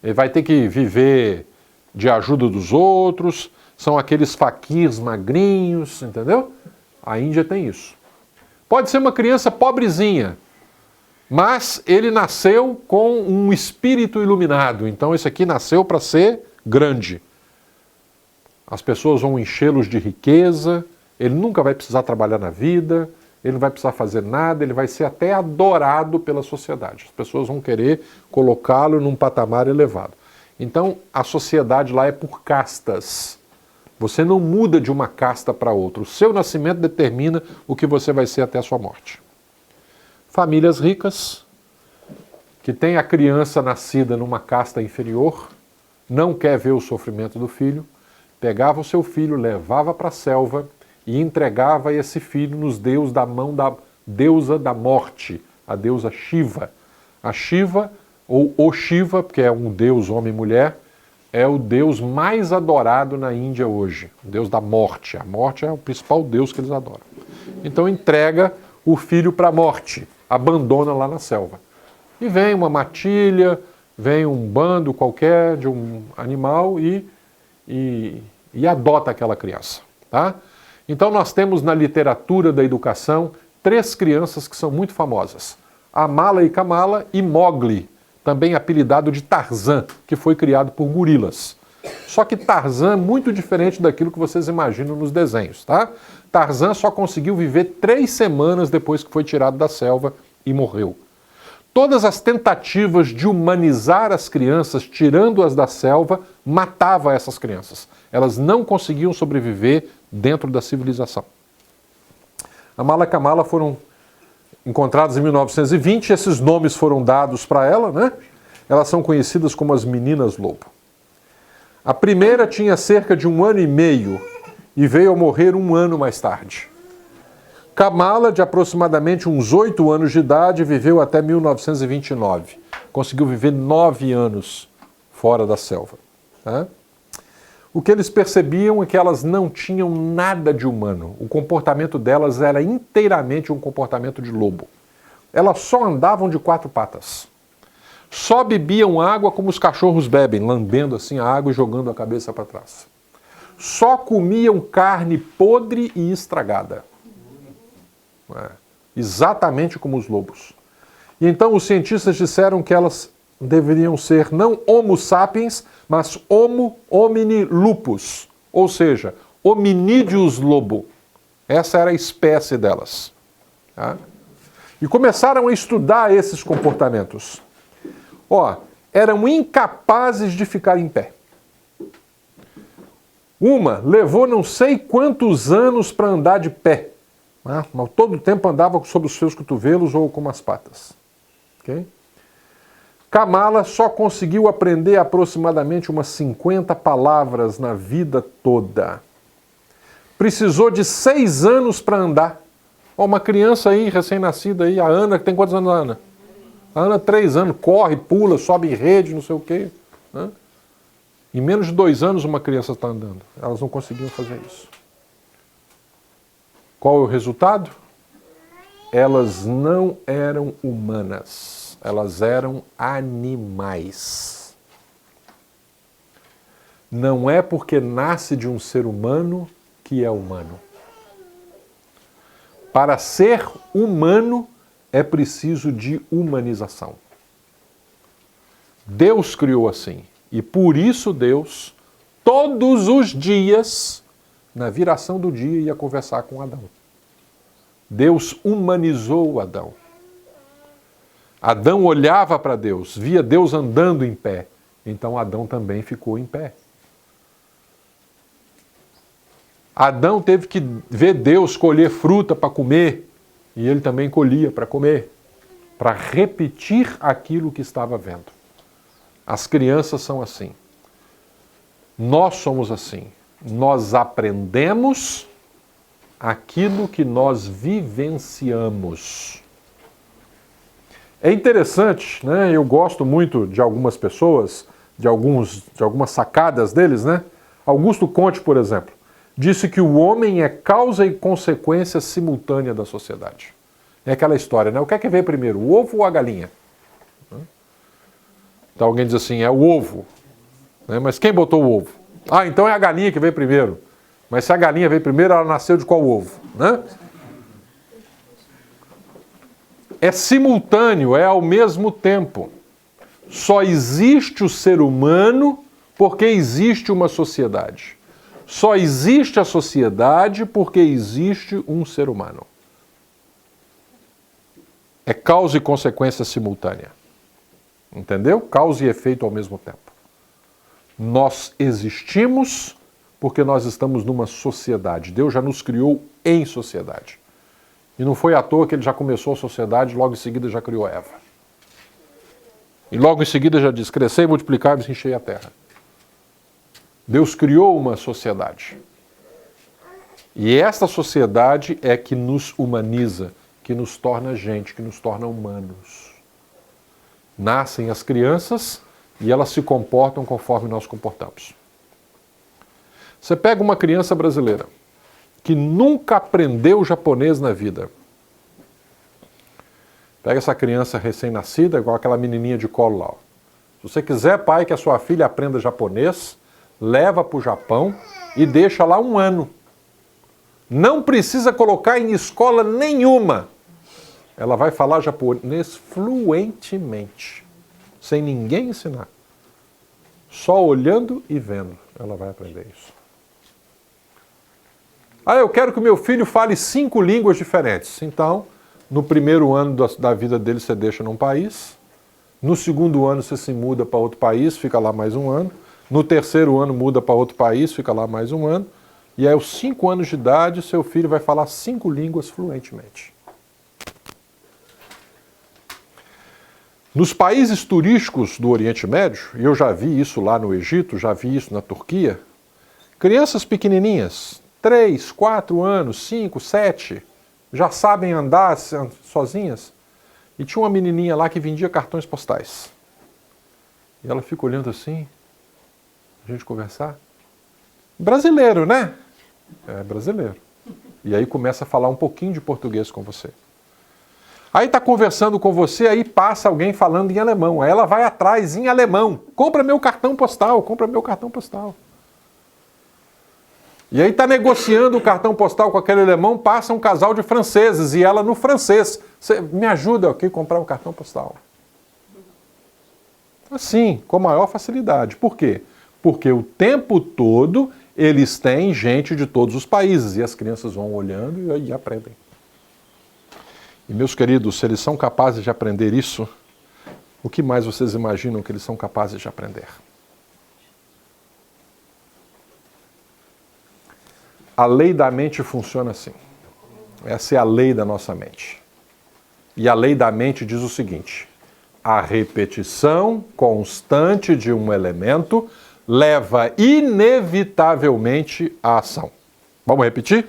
Ele vai ter que viver de ajuda dos outros, são aqueles faquirs magrinhos, entendeu? A Índia tem isso. Pode ser uma criança pobrezinha, mas ele nasceu com um espírito iluminado. Então esse aqui nasceu para ser grande. As pessoas vão enchê-los de riqueza, ele nunca vai precisar trabalhar na vida, ele não vai precisar fazer nada, ele vai ser até adorado pela sociedade. As pessoas vão querer colocá-lo num patamar elevado. Então a sociedade lá é por castas. Você não muda de uma casta para outra. O seu nascimento determina o que você vai ser até a sua morte. Famílias ricas, que tem a criança nascida numa casta inferior, não quer ver o sofrimento do filho, pegava o seu filho, levava para a selva e entregava esse filho nos deus da mão da deusa da morte, a deusa Shiva. A Shiva, ou o Shiva, porque é um deus homem e mulher, é o deus mais adorado na Índia hoje, o deus da morte. A morte é o principal deus que eles adoram. Então entrega o filho para a morte, abandona lá na selva. E vem uma matilha, vem um bando qualquer de um animal e adota aquela criança. Tá? Então nós temos na literatura da educação 3 crianças que são muito famosas. Amala e Kamala e Mowgli, também apelidado de Tarzan, que foi criado por gorilas. Só que Tarzan é muito diferente daquilo que vocês imaginam nos desenhos, tá? Tarzan só conseguiu viver 3 semanas depois que foi tirado da selva e morreu. Todas as tentativas de humanizar as crianças, tirando-as da selva, matava essas crianças. Elas não conseguiam sobreviver dentro da civilização. Amala e Kamala foram encontradas em 1920, esses nomes foram dados para ela, né? Elas são conhecidas como as meninas lobo. A primeira tinha cerca de 1 ano e meio e veio a morrer 1 ano mais tarde. Kamala, de aproximadamente uns 8 anos de idade, viveu até 1929. Conseguiu viver 9 anos fora da selva. Tá? O que eles percebiam é que elas não tinham nada de humano. O comportamento delas era inteiramente um comportamento de lobo. Elas só andavam de 4 patas. Só bebiam água como os cachorros bebem, lambendo assim a água e jogando a cabeça para trás. Só comiam carne podre e estragada. Exatamente como os lobos. E então os cientistas disseram que elas deveriam ser não Homo sapiens, mas Homo homini lupus, ou seja, hominídeos lobo. Essa era a espécie delas. Tá? E começaram a estudar esses comportamentos. Eram incapazes de ficar em pé. Uma levou não sei quantos anos para andar de pé. Mas todo o tempo andava sobre os seus cotovelos ou com as patas. Okay? Kamala só conseguiu aprender aproximadamente umas 50 palavras na vida toda. Precisou de 6 anos para andar. Uma criança aí, recém-nascida aí, a Ana, que tem quantos anos a Ana? A Ana, 3 anos, corre, pula, sobe em rede, não sei o quê. Né? Em menos de 2 anos uma criança está andando. Elas não conseguiam fazer isso. Qual é o resultado? Elas não eram humanas. Elas eram animais. não é porque nasce de um ser humano que é humano. Para ser humano é preciso de humanização. Deus criou assim. E por isso Deus, todos os dias, na viração do dia, ia conversar com Adão. Deus humanizou Adão. Adão olhava para Deus, via Deus andando em pé. Então Adão também ficou em pé. Adão teve que ver Deus colher fruta para comer, e ele também colhia para comer, para repetir aquilo que estava vendo. As crianças são assim. Nós somos assim. Nós aprendemos aquilo que nós vivenciamos. É interessante, né? Eu gosto muito de algumas pessoas, de algumas sacadas deles, né? Augusto Conte, por exemplo, disse que o homem é causa e consequência simultânea da sociedade. É aquela história, né? O que é que veio primeiro, o ovo ou a galinha? Então alguém diz assim, é o ovo. Né? Mas quem botou o ovo? Ah, então é a galinha que veio primeiro. Mas se a galinha veio primeiro, ela nasceu de qual ovo? Né? É simultâneo, é ao mesmo tempo. Só existe o ser humano porque existe uma sociedade. Só existe a sociedade porque existe um ser humano. É causa e consequência simultânea. Entendeu? Causa e efeito ao mesmo tempo. Nós existimos porque nós estamos numa sociedade. Deus já nos criou em sociedade. E não foi à toa que ele já começou a sociedade e logo em seguida já criou Eva. E logo em seguida já diz, crescei, multiplicar e enchei a terra. Deus criou uma sociedade. E esta sociedade é que nos humaniza, que nos torna gente, que nos torna humanos. Nascem as crianças e elas se comportam conforme nós comportamos. Você pega uma criança brasileira que nunca aprendeu japonês na vida. Pega essa criança recém-nascida, igual aquela menininha de colo lá. Se você quiser, pai, que a sua filha aprenda japonês, leva para o Japão e deixa lá 1 ano. Não precisa colocar em escola nenhuma. Ela vai falar japonês fluentemente, sem ninguém ensinar. Só olhando e vendo, ela vai aprender isso. Ah, eu quero que o meu filho fale 5 línguas diferentes. Então, no primeiro ano da vida dele, você deixa num país. No segundo ano, você se muda para outro país, fica lá mais 1 ano. No terceiro ano, muda para outro país, fica lá mais 1 ano. E aí, aos 5 anos de idade, seu filho vai falar 5 línguas fluentemente. Nos países turísticos do Oriente Médio, e eu já vi isso lá no Egito, já vi isso na Turquia, crianças pequenininhas, 3, 4 anos, 5, 7, já sabem andar sozinhas. E tinha uma menininha lá que vendia cartões postais. E ela fica olhando assim, a gente conversar. Brasileiro, né? É brasileiro. E aí começa a falar um pouquinho de português com você. Aí está conversando com você, aí passa alguém falando em alemão. Aí ela vai atrás em alemão. Compra meu cartão postal, compra meu cartão postal. E aí está negociando o cartão postal com aquele alemão, passa um casal de franceses e ela no francês. Você me ajuda aqui a comprar um cartão postal. Assim, com maior facilidade. Por quê? Porque o tempo todo eles têm gente de todos os países e as crianças vão olhando e aprendem. E meus queridos, se eles são capazes de aprender isso, o que mais vocês imaginam que eles são capazes de aprender? A lei da mente funciona assim. Essa é a lei da nossa mente. E a lei da mente diz o seguinte: a repetição constante de um elemento leva inevitavelmente à ação. Vamos repetir?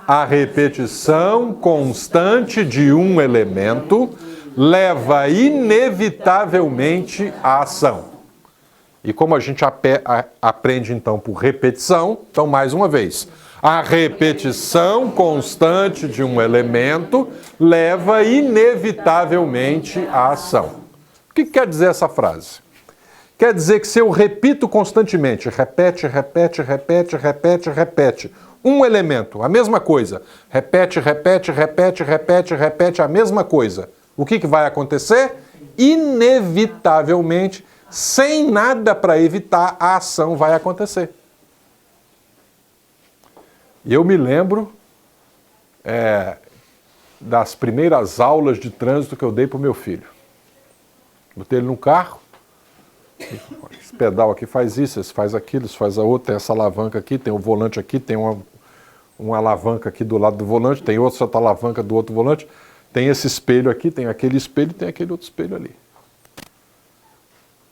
A repetição constante de um elemento leva inevitavelmente à ação. E como a gente aprende então por repetição, então mais uma vez, a repetição constante de um elemento leva inevitavelmente à ação. O que quer dizer essa frase? Quer dizer que se eu repito constantemente, repete, repete, repete, repete, repete, um elemento, a mesma coisa, repete, repete, repete, repete, repete a mesma coisa, o que vai acontecer? Inevitavelmente, sem nada para evitar, a ação vai acontecer. E eu me lembro das primeiras aulas de trânsito que eu dei para o meu filho. Botei ele no carro, esse pedal aqui faz isso, esse faz aquilo, esse faz a outra, tem essa alavanca aqui, tem o volante aqui, tem uma alavanca aqui do lado do volante, tem outra alavanca do outro volante, tem esse espelho aqui, tem aquele espelho e tem aquele outro espelho ali.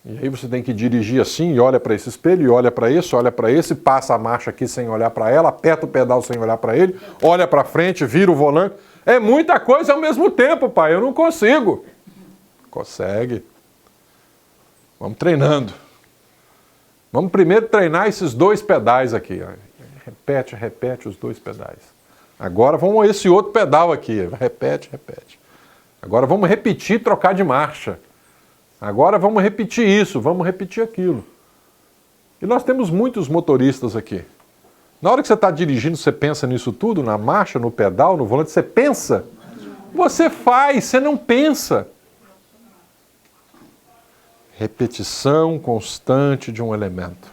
E aí você tem que dirigir assim, e olha para esse espelho, e olha para esse, passa a marcha aqui sem olhar para ela, aperta o pedal sem olhar para ele, olha para frente, vira o volante. É muita coisa ao mesmo tempo, pai, eu não consigo. Consegue. Vamos treinando. Vamos primeiro treinar esses 2 pedais aqui. Repete, repete os 2 pedais. Agora vamos a esse outro pedal aqui. Repete, repete. Agora vamos repetir, trocar de marcha. Agora vamos repetir isso, vamos repetir aquilo. E nós temos muitos motoristas aqui. Na hora que você está dirigindo, você pensa nisso tudo, na marcha, no pedal, no volante, você pensa. Você faz, você não pensa. Repetição constante de um elemento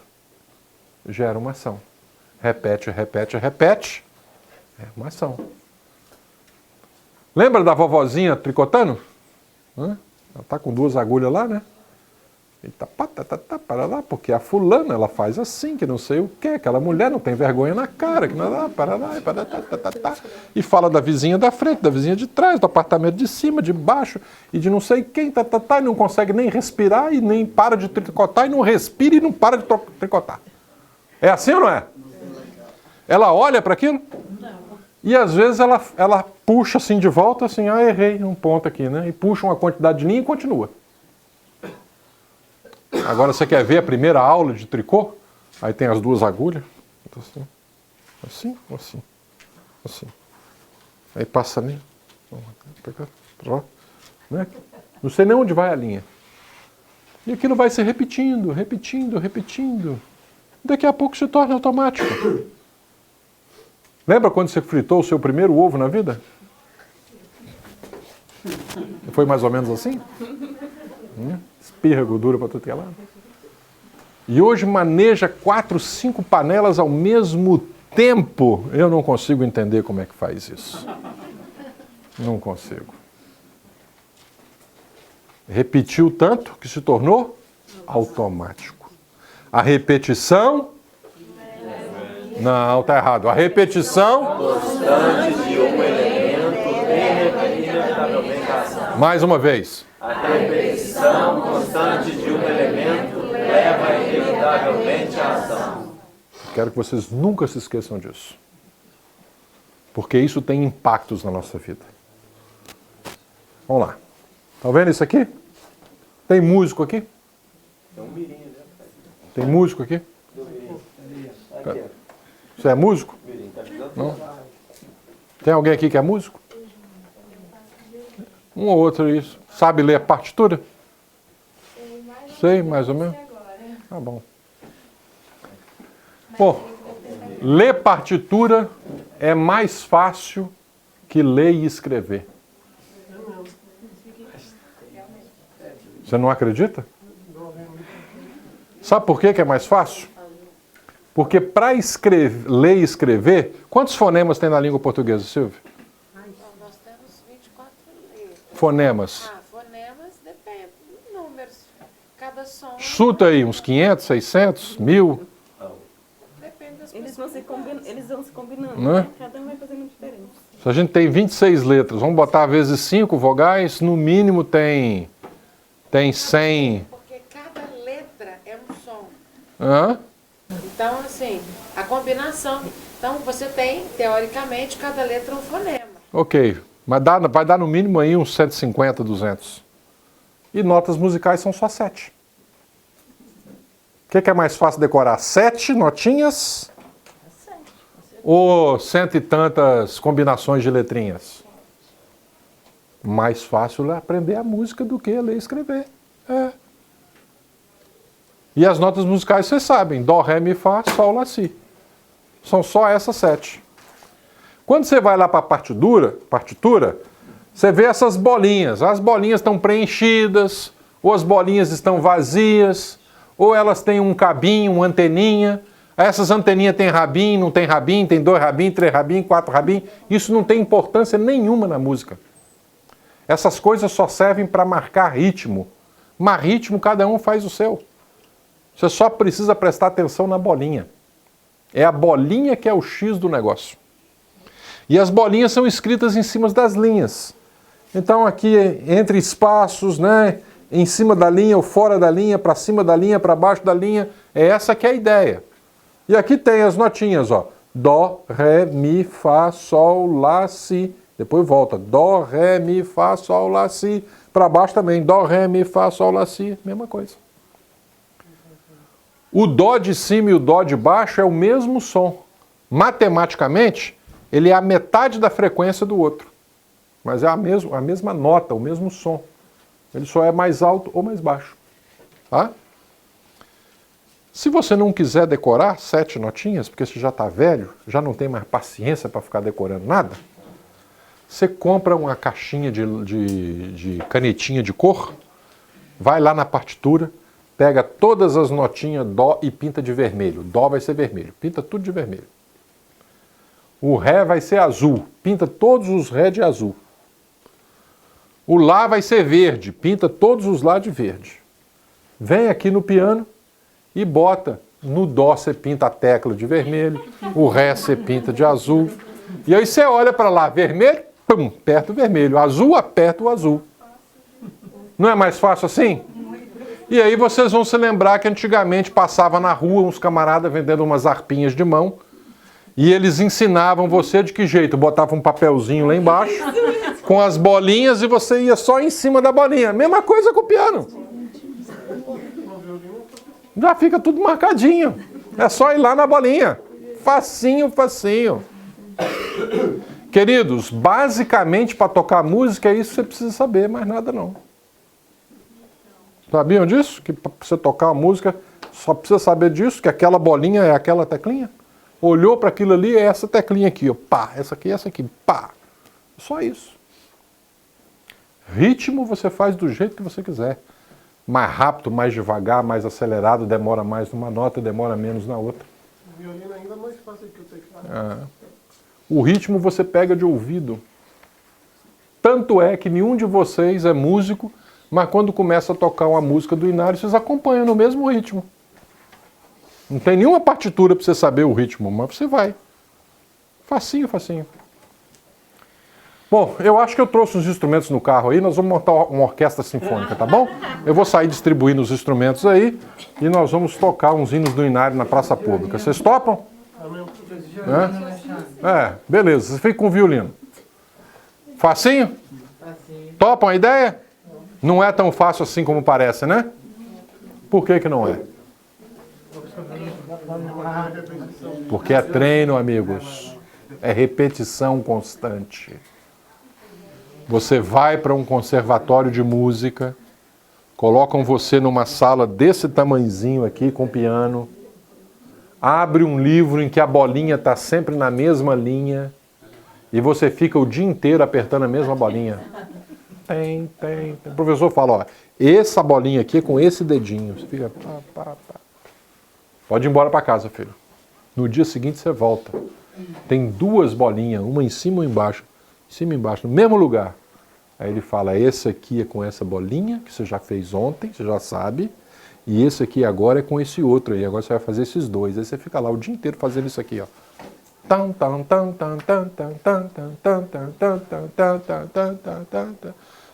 gera uma ação. Repete, repete, repete. É uma ação. Lembra da vovozinha tricotando? Ela está com 2 agulhas lá, né? E para lá, porque a fulana, ela faz assim, que não sei o quê, aquela mulher não tem vergonha na cara, que não dá, e fala da vizinha da frente, da vizinha de trás, do apartamento de cima, de baixo, e de não sei quem, e não consegue nem respirar, e nem para de tricotar, e não respira, e não para de tricotar. É assim ou não é? Ela olha para aquilo, e às vezes ela puxa assim de volta, assim, errei um ponto aqui, né? E puxa uma quantidade de linha e continua. Agora você quer ver a primeira aula de tricô? Aí tem as 2 agulhas. Assim, assim, assim. Aí passa ali. Não sei nem onde vai a linha. E aquilo vai se repetindo, repetindo, repetindo. Daqui a pouco se torna automático. Lembra quando você fritou o seu primeiro ovo na vida? Foi mais ou menos assim? Espirra gordura para tudo que é lado. E hoje maneja 4, 5 panelas ao mesmo tempo. Eu não consigo entender como é que faz isso. Não consigo. Repetiu tanto que se tornou automático. A repetição... Não, está errado. A repetição...
Constante de um elemento inevitavelmente a ação.
Mais uma vez.
A repetição constante de um elemento leva inevitavelmente à ação.
Quero que vocês nunca se esqueçam disso. Porque isso tem impactos na nossa vida. Vamos lá. Tá vendo isso aqui? Tem músico aqui?
Tem um mirim, né?
Tem músico aqui?
Aqui,
Você é músico?
mirim, tá ajudando?
Não? Tem alguém aqui que é músico? Um ou outro isso. Sabe ler a partitura? Sei, mais ou menos. Tá bom. Bom, ler partitura é mais fácil que ler e escrever. Você não acredita? Sabe por que é mais fácil? Porque para ler e escrever, quantos fonemas tem na língua portuguesa, Silvia?
Nós temos 24 letras.
Fonemas.
Fonemas depende dos números. Cada som
Chuta aí, uns 500, 600, 1000,
depende das
Eles
pessoas.
vão se combinando,
Né?
né? Cada um vai fazendo diferença.
Se a gente tem 26 letras, vamos botar vezes 5 vogais, no mínimo tem 100...
Porque cada letra é um som.
Hã?
Então, assim, a combinação. Então, você tem, teoricamente, cada letra um fonema.
Ok, mas vai dar no mínimo aí uns 150, 200. E notas musicais são só 7. O que é mais fácil decorar? 7 notinhas? Ou 100 e tantas combinações de letrinhas? Mais fácil é aprender a música do que ler e escrever. É. E as notas musicais vocês sabem, Dó, Ré, Mi, Fá, Sol, Lá, Si. São só essas 7. Quando você vai lá para a partitura, você vê essas bolinhas. As bolinhas estão preenchidas, ou as bolinhas estão vazias, ou elas têm um cabinho, uma anteninha. Essas anteninhas têm rabinho, não tem rabinho, tem 2 rabinhos, 3 rabinhos, 4 rabinhos. Isso não tem importância nenhuma na música. Essas coisas só servem para marcar ritmo. Mas ritmo, cada um faz o seu. Você só precisa prestar atenção na bolinha. É a bolinha que é o X do negócio. E as bolinhas são escritas em cima das linhas. Então aqui, entre espaços, né, em cima da linha ou fora da linha, para cima da linha, para baixo da linha, é essa que é a ideia. E aqui tem as notinhas, ó. Dó, Ré, Mi, Fá, Sol, Lá, Si. Depois volta. Dó, Ré, Mi, Fá, Sol, Lá, Si. Para baixo também. Dó, Ré, Mi, Fá, Sol, Lá, Si. Mesma coisa. O Dó de cima e o Dó de baixo é o mesmo som. Matematicamente, ele é a metade da frequência do outro. Mas é a mesma nota, o mesmo som. Ele só é mais alto ou mais baixo. Tá? Se você não quiser decorar 7 notinhas, porque você já está velho, já não tem mais paciência para ficar decorando nada, você compra uma caixinha de canetinha de cor, vai lá na partitura, pega todas as notinhas Dó e pinta de vermelho. Dó vai ser vermelho, pinta tudo de vermelho. O Ré vai ser azul, pinta todos os Ré de azul. O Lá vai ser verde, pinta todos os Lá de verde. Vem aqui no piano e bota no Dó, você pinta a tecla de vermelho, o Ré você pinta de azul. E aí você olha para lá, vermelho, pum, aperta o vermelho, azul, aperta o azul. Não é mais fácil assim? E aí vocês vão se lembrar que antigamente passava na rua uns camaradas vendendo umas harpinhas de mão e eles ensinavam você de que jeito? Botavam um papelzinho lá embaixo com as bolinhas e você ia só em cima da bolinha. Mesma coisa com o piano. Já fica tudo marcadinho. É só ir lá na bolinha. Facinho, facinho. Queridos, basicamente para tocar música é isso que você precisa saber, mais nada não. Sabiam disso? Que para você tocar uma música só precisa saber disso, que aquela bolinha é aquela teclinha? Olhou para aquilo ali, é essa teclinha aqui, ó, pá, essa aqui, pá. Só isso. Ritmo você faz do jeito que você quiser. Mais rápido, mais devagar, mais acelerado, demora mais numa nota, demora menos na outra.
O violino ainda é mais fácil que o teclado.
O ritmo você pega de ouvido. Tanto é que nenhum de vocês é músico, mas quando começa a tocar uma música do Inário, vocês acompanham no mesmo ritmo. Não tem nenhuma partitura para você saber o ritmo, mas você vai. Facinho, facinho. Bom, eu acho que eu trouxe os instrumentos no carro aí, nós vamos montar uma orquestra sinfônica, tá bom? Eu vou sair distribuindo os instrumentos aí e nós vamos tocar uns hinos do Inário na praça pública. Vocês topam? Beleza, você fica com o violino. Facinho? Topam a ideia? Não é tão fácil assim como parece, né? Por que não é? Porque é treino, amigos. É repetição constante. Você vai para um conservatório de música, colocam você numa sala desse tamanhozinho aqui, com piano, abre um livro em que a bolinha está sempre na mesma linha e você fica o dia inteiro apertando a mesma bolinha. Tem. O professor fala, ó, essa bolinha aqui é com esse dedinho. Você fica... Pode ir embora para casa, filho. No dia seguinte você volta. Tem 2 bolinhas, uma em cima e embaixo. Em cima e embaixo, no mesmo lugar. Aí ele fala, esse aqui é com essa bolinha, que você já fez ontem, você já sabe. E esse aqui agora é com esse outro aí. Agora você vai fazer esses 2. Aí você fica lá o dia inteiro fazendo isso aqui, ó.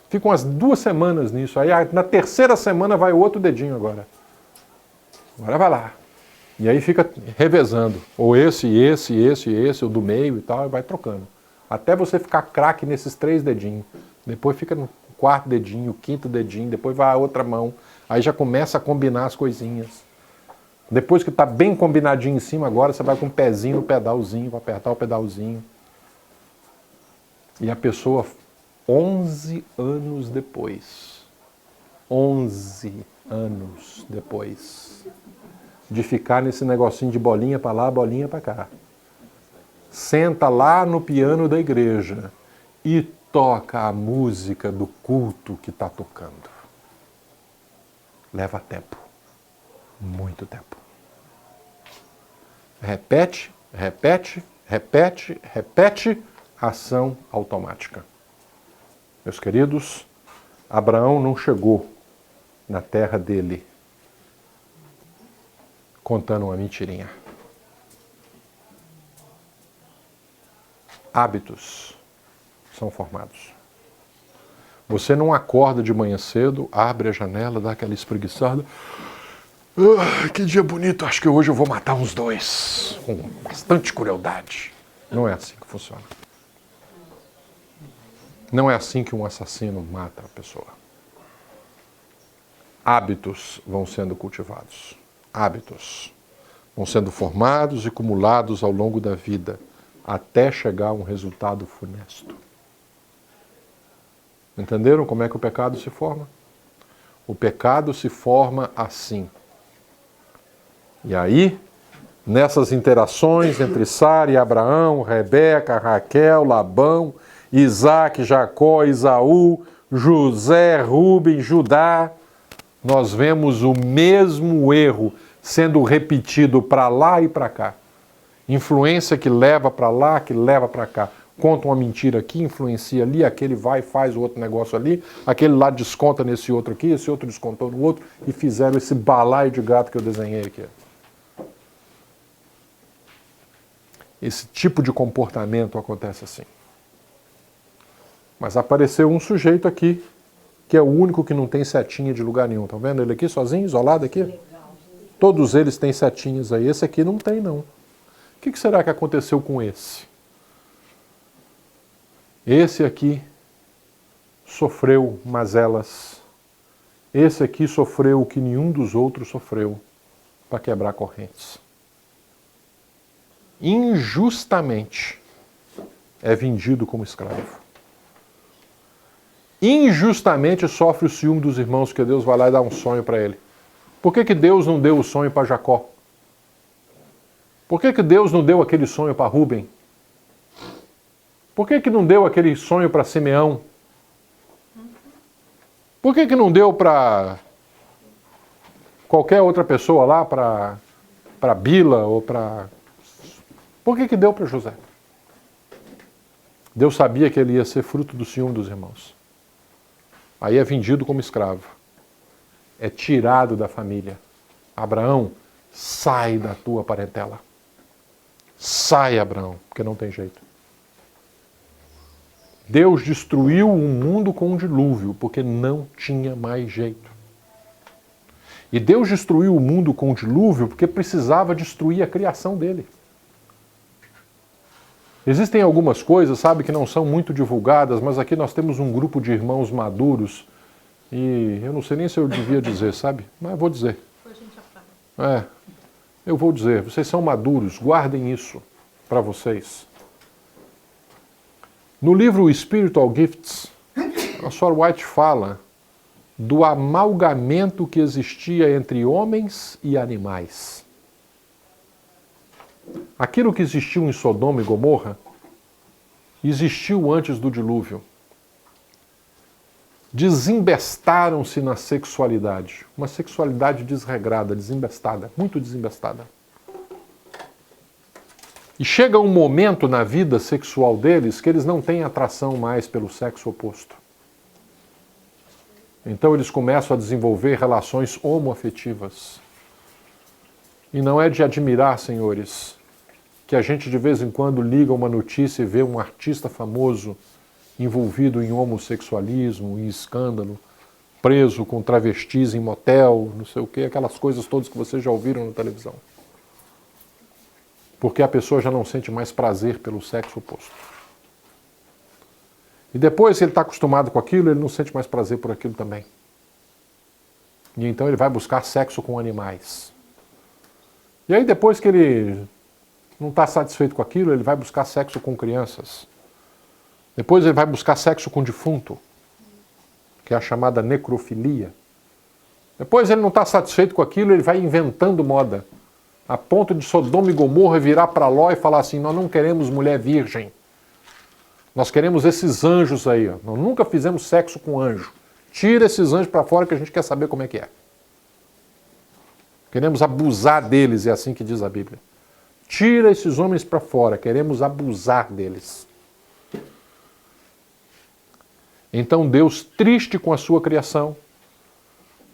Fica umas 2 semanas nisso. Aí na 3ª semana vai o outro dedinho agora. Agora vai lá. E aí fica revezando. Ou esse, o do meio e tal, e vai trocando. Até você ficar craque nesses 3 dedinhos. Depois fica no 4º dedinho, 5º dedinho, depois vai a outra mão. Aí já começa a combinar as coisinhas. Depois que está bem combinadinho em cima, agora você vai com o pezinho no pedalzinho, vai apertar o pedalzinho. E a pessoa, 11 anos depois, 11 anos depois de ficar nesse negocinho de bolinha para lá, bolinha para cá. Senta lá no piano da igreja e toca a música do culto que está tocando. Leva tempo. Muito tempo. Repete, repete, repete, repete, ação automática. Meus queridos, Abraão não chegou na terra dele contando uma mentirinha. Hábitos são formados. Você não acorda de manhã cedo, abre a janela, dá aquela espreguiçada. Que dia bonito, acho que hoje eu vou matar uns 2. Com bastante crueldade. Não é assim que funciona. Não é assim que um assassino mata a pessoa. Hábitos vão sendo cultivados. Hábitos vão sendo formados e acumulados ao longo da vida, até chegar a um resultado funesto. Entenderam como é que o pecado se forma? O pecado se forma assim. E aí, nessas interações entre Sara e Abraão, Rebeca, Raquel, Labão, Isaac, Jacó, Esaú, José, Rubem, Judá, nós vemos o mesmo erro sendo repetido para lá e para cá. Influência que leva para lá, que leva para cá. Conta uma mentira aqui, influencia ali, aquele vai e faz o outro negócio ali, aquele lá desconta nesse outro aqui, esse outro descontou no outro, e fizeram esse balaio de gato que eu desenhei aqui. Esse tipo de comportamento acontece assim. Mas apareceu um sujeito aqui, que é o único que não tem setinha de lugar nenhum. Estão vendo ele aqui sozinho, isolado aqui? Todos eles têm setinhas aí. Esse aqui não tem, não. O que será que aconteceu com esse? Esse aqui sofreu mazelas. Esse aqui sofreu o que nenhum dos outros sofreu para quebrar correntes. Injustamente é vendido como escravo. Injustamente sofre o ciúme dos irmãos, porque Deus vai lá e dá um sonho para ele. Por que Deus não deu o sonho para Jacó? Por que Deus não deu aquele sonho para Rubem? Por que não deu aquele sonho para Simeão? Por que não deu para qualquer outra pessoa lá, para Bila ou para... Por que deu para José? Deus sabia que ele ia ser fruto do ciúme dos irmãos. Aí é vendido como escravo. É tirado da família. Abraão, sai da tua parentela. Sai, Abraão, porque não tem jeito. Deus destruiu o mundo com um dilúvio, porque não tinha mais jeito. E Deus destruiu o mundo com um dilúvio porque precisava destruir a criação dele. Existem algumas coisas, sabe, que não são muito divulgadas, mas aqui nós temos um grupo de irmãos maduros e eu não sei nem se eu devia dizer, sabe? Mas eu vou dizer. Eu vou dizer, vocês são maduros, guardem isso para vocês. No livro Spiritual Gifts, a Sra. White fala do amalgamento que existia entre homens e animais. Aquilo que existiu em Sodoma e Gomorra existiu antes do dilúvio. Desembestaram-se na sexualidade. Uma sexualidade desregrada, desembestada, muito desembestada. E chega um momento na vida sexual deles que eles não têm atração mais pelo sexo oposto. Então eles começam a desenvolver relações homoafetivas. E não é de admirar, senhores, que a gente de vez em quando liga uma notícia e vê um artista famoso envolvido em homossexualismo, em escândalo, preso com travestis em motel, não sei o quê, aquelas coisas todas que vocês já ouviram na televisão. Porque a pessoa já não sente mais prazer pelo sexo oposto. E depois que ele está acostumado com aquilo, ele não sente mais prazer por aquilo também. E então ele vai buscar sexo com animais. E aí depois que ele não está satisfeito com aquilo, ele vai buscar sexo com crianças. Depois ele vai buscar sexo com defunto, que é a chamada necrofilia. Depois ele não está satisfeito com aquilo, ele vai inventando moda. A ponto de Sodoma e Gomorra virar para Ló e falar assim, nós não queremos mulher virgem. Nós queremos esses anjos aí. Ó. Nós nunca fizemos sexo com anjo. Tira esses anjos para fora que a gente quer saber como é que é. Queremos abusar deles, é assim que diz a Bíblia. Tira esses homens para fora, queremos abusar deles. Então Deus, triste com a sua criação,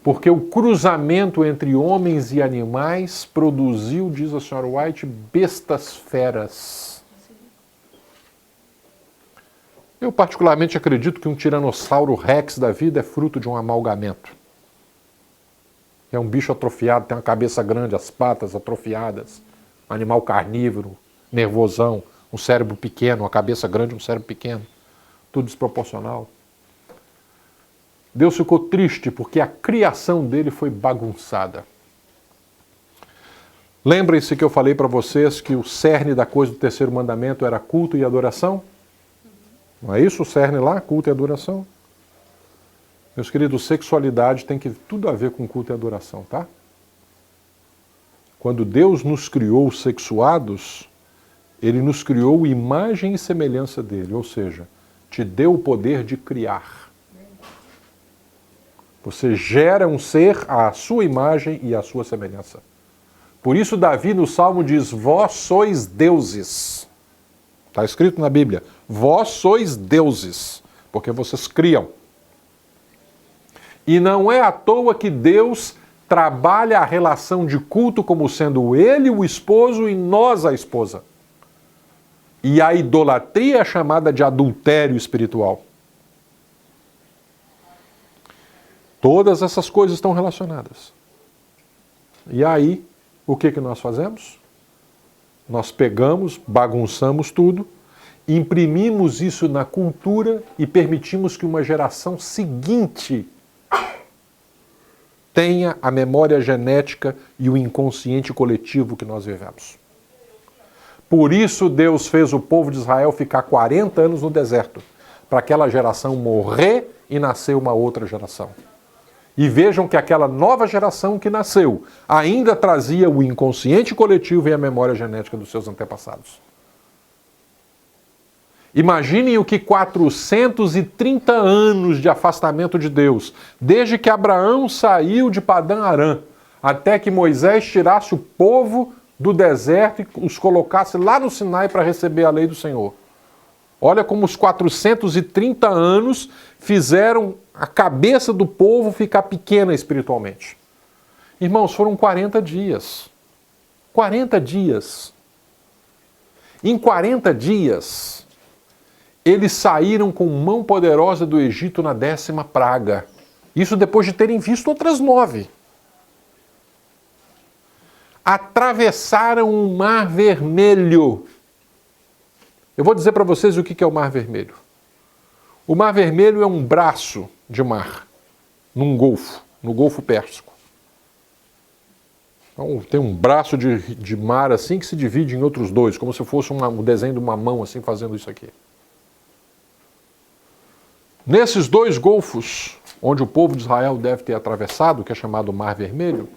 porque o cruzamento entre homens e animais produziu, diz a senhora White, bestas feras. Eu particularmente acredito que um tiranossauro rex da vida é fruto de um amalgamento. É um bicho atrofiado, tem uma cabeça grande, as patas atrofiadas, um animal carnívoro, nervosão, um cérebro pequeno, uma cabeça grande, um cérebro pequeno, tudo desproporcional. Deus ficou triste porque a criação dele foi bagunçada. Lembrem-se que eu falei para vocês que o cerne da coisa do terceiro mandamento era culto e adoração? Não é isso o cerne lá? Culto e adoração? Meus queridos, sexualidade tem que tudo a ver com culto e adoração, tá? Quando Deus nos criou sexuados, Ele nos criou imagem e semelhança dele, ou seja, te deu o poder de criar. Você gera um ser à sua imagem e à sua semelhança. Por isso Davi no Salmo diz, vós sois deuses. Está escrito na Bíblia, vós sois deuses, porque vocês criam. E não é à toa que Deus trabalha a relação de culto como sendo ele o esposo e nós a esposa. E a idolatria é chamada de adultério espiritual. Todas essas coisas estão relacionadas. E aí, o que nós fazemos? Nós pegamos, bagunçamos tudo, imprimimos isso na cultura e permitimos que uma geração seguinte tenha a memória genética e o inconsciente coletivo que nós vivemos. Por isso Deus fez o povo de Israel ficar 40 anos no deserto, para aquela geração morrer e nascer uma outra geração. E vejam que aquela nova geração que nasceu ainda trazia o inconsciente coletivo e a memória genética dos seus antepassados. Imaginem o que 430 anos de afastamento de Deus, desde que Abraão saiu de Padã Arã, até que Moisés tirasse o povo do deserto e os colocasse lá no Sinai para receber a lei do Senhor. Olha como os 430 anos fizeram a cabeça do povo ficar pequena espiritualmente. Irmãos, foram 40 dias. 40 dias. Em 40 dias, eles saíram com mão poderosa do Egito na 10ª praga. Isso depois de terem visto outras 9. Atravessaram o Mar Vermelho. Eu vou dizer para vocês o que é o Mar Vermelho. O Mar Vermelho é um braço de mar, num golfo, no Golfo Pérsico. Então, tem um braço de mar assim que se divide em outros dois, como se fosse um desenho de uma mão assim fazendo isso aqui. Nesses dois golfos, onde o povo de Israel deve ter atravessado, que é chamado Mar Vermelho,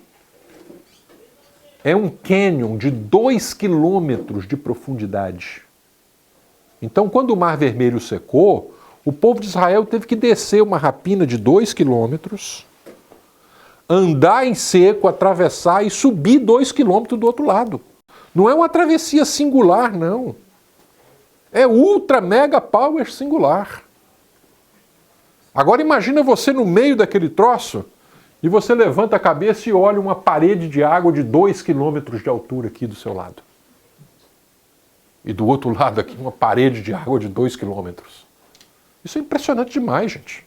é um cânion de 2 quilômetros de profundidade. Então, quando o Mar Vermelho secou, o povo de Israel teve que descer uma rapina de 2 quilômetros, andar em seco, atravessar e subir 2 quilômetros do outro lado. Não é uma travessia singular, não. É ultra mega power singular. Agora imagina você no meio daquele troço e você levanta a cabeça e olha uma parede de água de 2 quilômetros de altura aqui do seu lado. E do outro lado aqui uma parede de água de 2 quilômetros. Isso é impressionante demais, gente.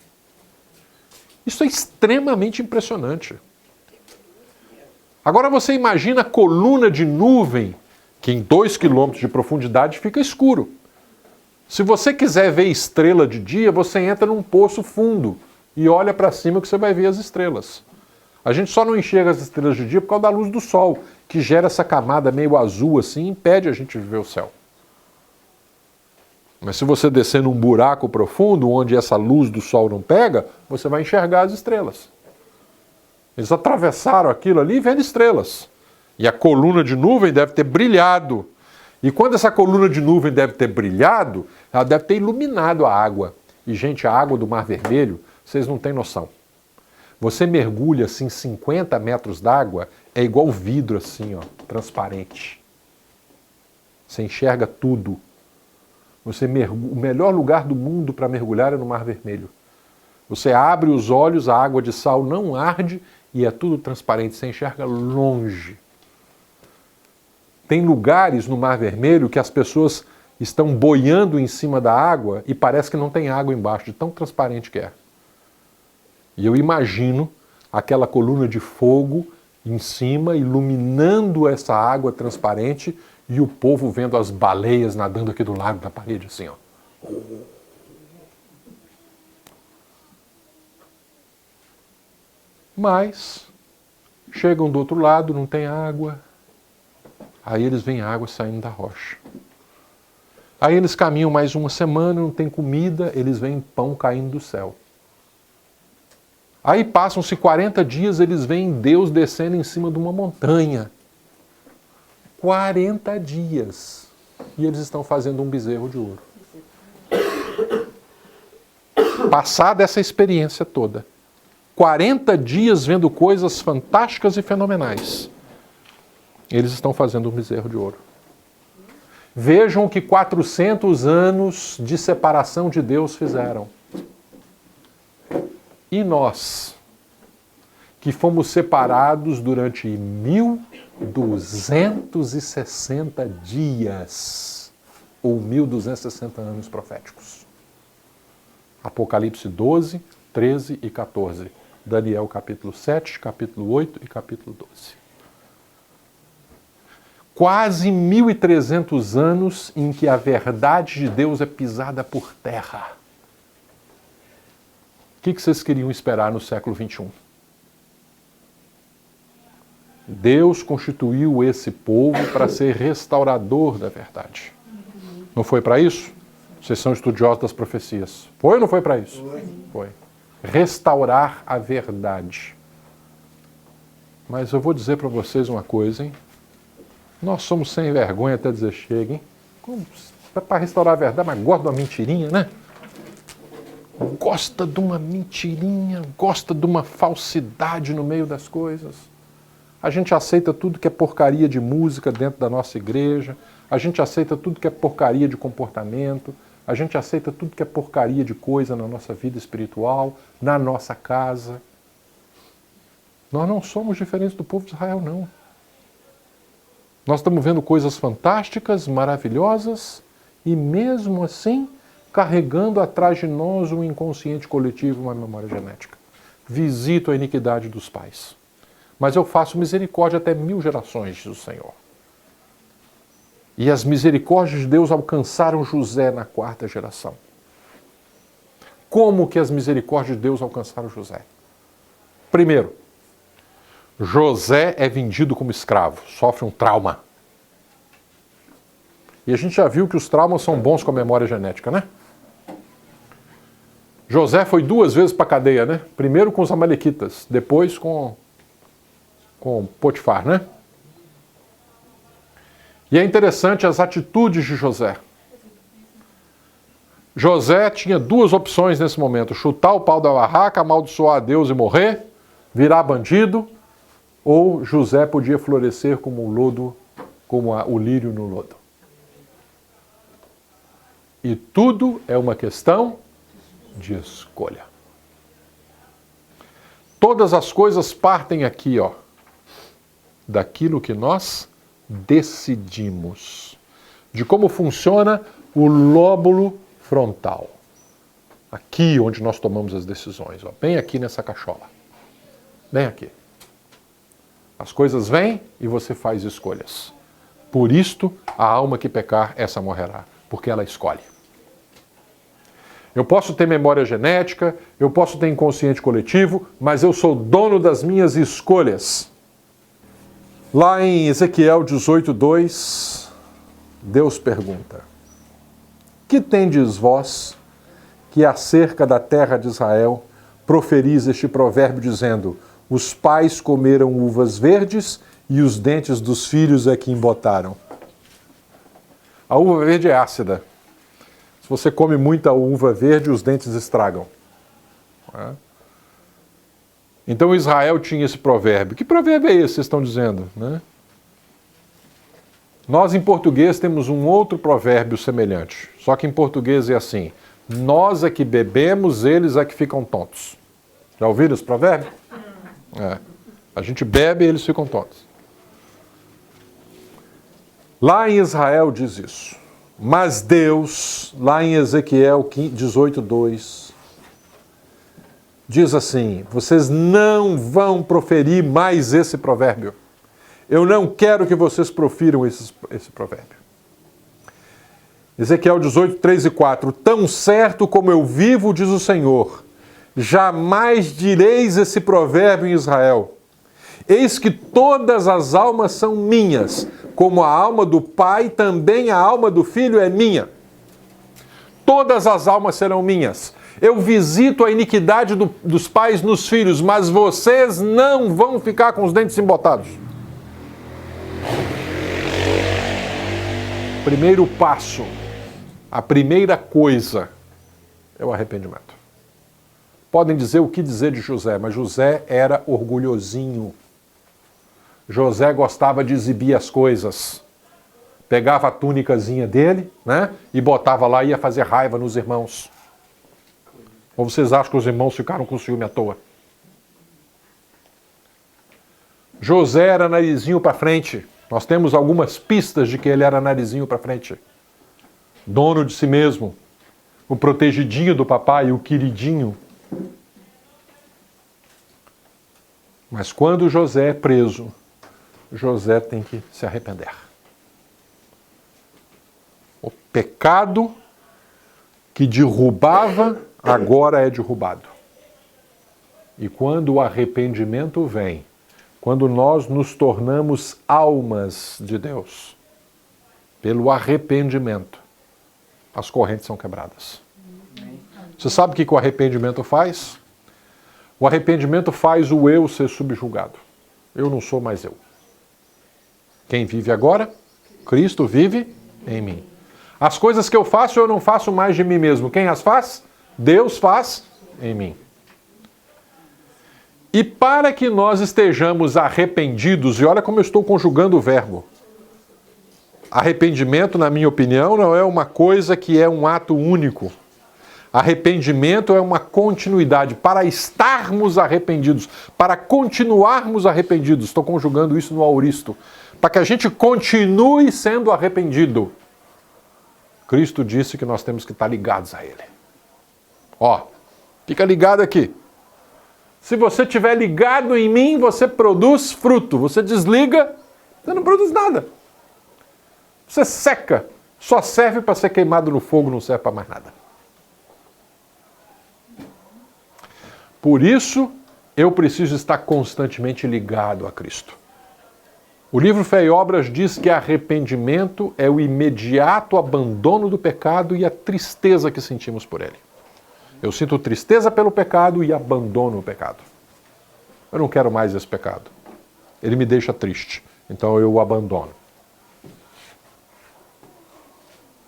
Isso é extremamente impressionante. Agora você imagina a coluna de nuvem que em 2 quilômetros de profundidade fica escuro. Se você quiser ver estrela de dia, você entra num poço fundo e olha para cima que você vai ver as estrelas. A gente só não enxerga as estrelas de dia por causa da luz do sol, que gera essa camada meio azul assim e impede a gente de ver o céu. Mas se você descer num buraco profundo, onde essa luz do sol não pega, você vai enxergar as estrelas. Eles atravessaram aquilo ali vendo estrelas. E a coluna de nuvem deve ter brilhado. E quando essa coluna de nuvem deve ter brilhado, ela deve ter iluminado a água. E, gente, a água do Mar Vermelho, vocês não têm noção. Você mergulha assim 50 metros d'água, é igual vidro assim, ó, transparente. Você enxerga tudo. O melhor lugar do mundo para mergulhar é no Mar Vermelho. Você abre os olhos, a água de sal não arde e é tudo transparente, você enxerga longe. Tem lugares no Mar Vermelho que as pessoas estão boiando em cima da água e parece que não tem água embaixo, de tão transparente que é. E eu imagino aquela coluna de fogo em cima, iluminando essa água transparente e o povo vendo as baleias nadando aqui do lado da parede, assim, ó. Mas chegam do outro lado, não tem água. Aí eles veem água saindo da rocha. Aí eles caminham mais uma semana, não tem comida, eles veem pão caindo do céu. Aí passam-se 40 dias, eles veem Deus descendo em cima de uma montanha. 40 dias. E eles estão fazendo um bezerro de ouro. Passada essa experiência toda, 40 dias vendo coisas fantásticas e fenomenais, eles estão fazendo um bezerro de ouro. Vejam o que 400 anos de separação de Deus fizeram. E nós, que fomos separados durante 1260 dias, ou 1260 anos proféticos. Apocalipse 12, 13 e 14. Daniel capítulo 7, capítulo 8 e capítulo 12. Quase 1300 anos em que a verdade de Deus é pisada por terra. O que vocês queriam esperar no século 21? Deus constituiu esse povo para ser restaurador da verdade. Não foi para isso? Vocês são estudiosos das profecias. Foi ou não foi para isso? Foi. Restaurar a verdade. Mas eu vou dizer para vocês uma coisa, hein? Nós somos sem vergonha até dizer chega, hein? É para restaurar a verdade, mas gosta de uma mentirinha, né? Gosta de uma mentirinha, gosta de uma falsidade no meio das coisas. A gente aceita tudo que é porcaria de música dentro da nossa igreja, a gente aceita tudo que é porcaria de comportamento, a gente aceita tudo que é porcaria de coisa na nossa vida espiritual, na nossa casa. Nós não somos diferentes do povo de Israel, não. Nós estamos vendo coisas fantásticas, maravilhosas, e mesmo assim carregando atrás de nós um inconsciente coletivo, uma memória genética. Visito a iniquidade dos pais. Mas eu faço misericórdia até 1000 gerações, diz o Senhor. E as misericórdias de Deus alcançaram José na 4ª geração. Como que as misericórdias de Deus alcançaram José? Primeiro, José é vendido como escravo, sofre um trauma. E a gente já viu que os traumas são bons com a memória genética, né? José foi 2 vezes para a cadeia, né? Primeiro com os amalequitas, depois com Potifar, né? E é interessante as atitudes de José. José tinha 2 opções nesse momento: chutar o pau da barraca, amaldiçoar a Deus e morrer, virar bandido, ou José podia florescer como o lodo, como o lírio no lodo. E tudo é uma questão de escolha. Todas as coisas partem aqui, ó, daquilo que nós decidimos, de como funciona o lóbulo frontal. Aqui onde nós tomamos as decisões, ó, bem aqui nessa cachola. Bem aqui. As coisas vêm e você faz escolhas. Por isto, a alma que pecar, essa morrerá, porque ela escolhe. Eu posso ter memória genética, eu posso ter inconsciente coletivo, mas eu sou dono das minhas escolhas. Lá em Ezequiel 18:2, Deus pergunta: que tendes vós que acerca da terra de Israel proferis este provérbio dizendo: Os pais comeram uvas verdes e os dentes dos filhos é que embotaram. A uva verde é ácida. Se você come muita uva verde, os dentes estragam. Então Israel tinha esse provérbio. Que provérbio é esse, vocês estão dizendo? Né? Nós, em português, temos um outro provérbio semelhante. Só que em português é assim: nós é que bebemos, eles é que ficam tontos. Já ouviram esse provérbio? A gente bebe e eles ficam tontos. Lá em Israel diz isso. Mas Deus, lá em Ezequiel 18:2, diz assim: vocês não vão proferir mais esse provérbio. Eu não quero que vocês profiram esse provérbio. Ezequiel 18:3 e 4. Tão certo como eu vivo, diz o Senhor, jamais direis esse provérbio em Israel. Eis que todas as almas são minhas, como a alma do pai, também a alma do filho é minha. Todas as almas serão minhas. Eu visito a iniquidade dos pais nos filhos, mas vocês não vão ficar com os dentes embotados. Primeiro passo, a primeira coisa é o arrependimento. Podem dizer o que dizer de José, mas José era orgulhosinho. José gostava de exibir as coisas. Pegava a túnicazinha dele, né, e botava lá e ia fazer raiva nos irmãos. Ou vocês acham que os irmãos ficaram com ciúme à toa? José era narizinho para frente. Nós temos algumas pistas de que ele era narizinho para frente. Dono de si mesmo. O protegidinho do papai, o queridinho. Mas quando José é preso, José tem que se arrepender. O pecado que derrubava, agora é derrubado. E quando o arrependimento vem, quando nós nos tornamos almas de Deus, pelo arrependimento, as correntes são quebradas. Você sabe o que o arrependimento faz? O arrependimento faz o eu ser subjugado. Eu não sou mais eu. Quem vive agora? Cristo vive em mim. As coisas que eu faço, eu não faço mais de mim mesmo. Quem as faz? Deus faz em mim. E para que nós estejamos arrependidos, e olha como eu estou conjugando o verbo. Arrependimento, na minha opinião, não é uma coisa que é um ato único. Arrependimento é uma continuidade. Para estarmos arrependidos, para continuarmos arrependidos, estou conjugando isso no auristo, para que a gente continue sendo arrependido, Cristo disse que nós temos que estar ligados a Ele. Ó, fica ligado aqui. Se você estiver ligado em mim, você produz fruto. Você desliga, você não produz nada. Você seca, só serve para ser queimado no fogo, não serve para mais nada. Por isso, eu preciso estar constantemente ligado a Cristo. O livro Fé e Obras diz que arrependimento é o imediato abandono do pecado e a tristeza que sentimos por ele. Eu sinto tristeza pelo pecado e abandono o pecado. Eu não quero mais esse pecado. Ele me deixa triste, então eu o abandono.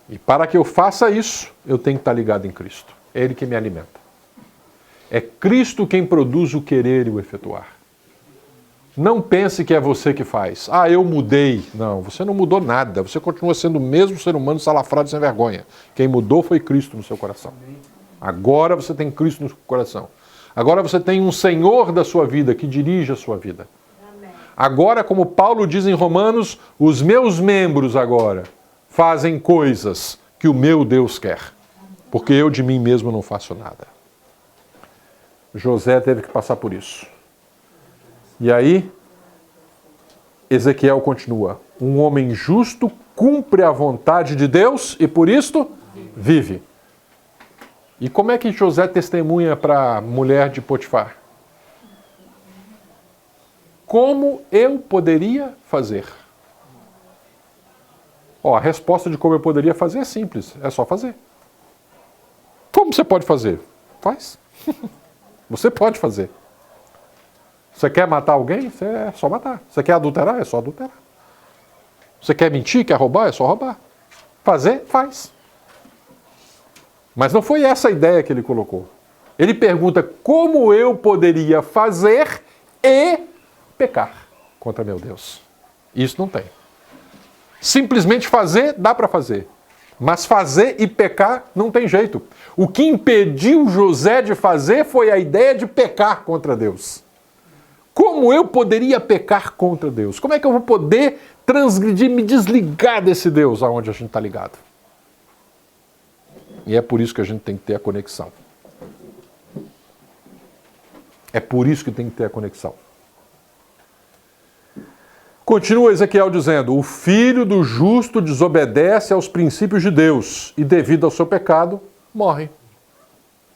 E para que eu faça isso, eu tenho que estar ligado em Cristo. É Ele que me alimenta. É Cristo quem produz o querer e o efetuar. Não pense que é você que faz. Ah, eu mudei. Não, você não mudou nada. Você continua sendo o mesmo ser humano salafrado sem vergonha. Quem mudou foi Cristo no seu coração. Agora você tem Cristo no seu coração. Agora você tem um Senhor da sua vida que dirige a sua vida. Agora, como Paulo diz em Romanos, os meus membros agora fazem coisas que o meu Deus quer. Porque eu de mim mesmo não faço nada. José teve que passar por isso. E aí, Ezequiel continua. Um homem justo cumpre a vontade de Deus e por isto vive. E como é que José testemunha para a mulher de Potifar? Como eu poderia fazer? A resposta de como eu poderia fazer é simples. É só fazer. Como você pode fazer? Faz. Você pode fazer. Você quer matar alguém? É só matar. Você quer adulterar? É só adulterar. Você quer mentir? Quer roubar? É só roubar. Fazer? Faz. Mas não foi essa a ideia que ele colocou. Ele pergunta como eu poderia fazer e pecar contra meu Deus. Isso não tem. Simplesmente fazer, dá para fazer. Mas fazer e pecar não tem jeito. O que impediu José de fazer foi a ideia de pecar contra Deus. Como eu poderia pecar contra Deus? Como é que eu vou poder transgredir, me desligar desse Deus aonde a gente está ligado? E é por isso que a gente tem que ter a conexão. É por isso que tem que ter a conexão. Continua Ezequiel dizendo, o filho do justo desobedece aos princípios de Deus e devido ao seu pecado, morre.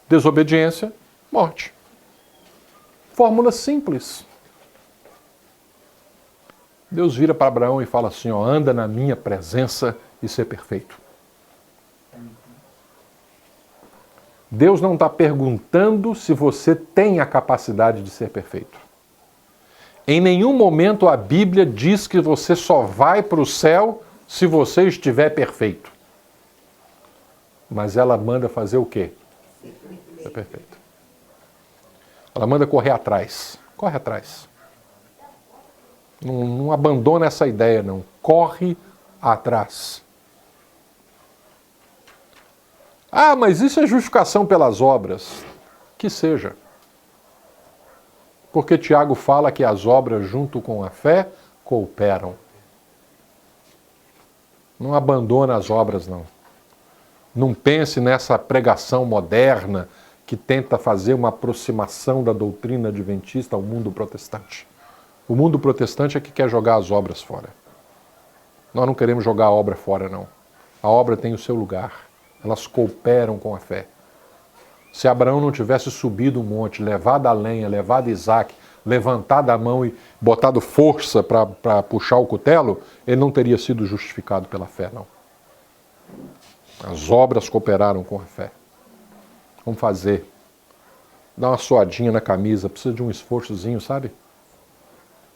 Desobediência, morte. Fórmula simples. Deus vira para Abraão e fala assim, ó, anda na minha presença e ser perfeito. Deus não está perguntando se você tem a capacidade de ser perfeito. Em nenhum momento a Bíblia diz que você só vai para o céu se você estiver perfeito. Mas ela manda fazer o quê? Ser perfeito. Ela manda correr atrás. Corre atrás. Não abandona essa ideia, não. Corre atrás. Ah, mas isso é justificação pelas obras. Que seja. Porque Tiago fala que as obras, junto com a fé, cooperam. Não abandona as obras, não. Não pense nessa pregação moderna que tenta fazer uma aproximação da doutrina adventista ao mundo protestante. O mundo protestante é que quer jogar as obras fora. Nós não queremos jogar a obra fora, não. A obra tem o seu lugar. Elas cooperam com a fé. Se Abraão não tivesse subido um monte, levado a lenha, levado Isaac, levantado a mão e botado força para puxar o cutelo, ele não teria sido justificado pela fé, não. As obras cooperaram com a fé. Vamos fazer. Dá uma suadinha na camisa, precisa de um esforçozinho, sabe?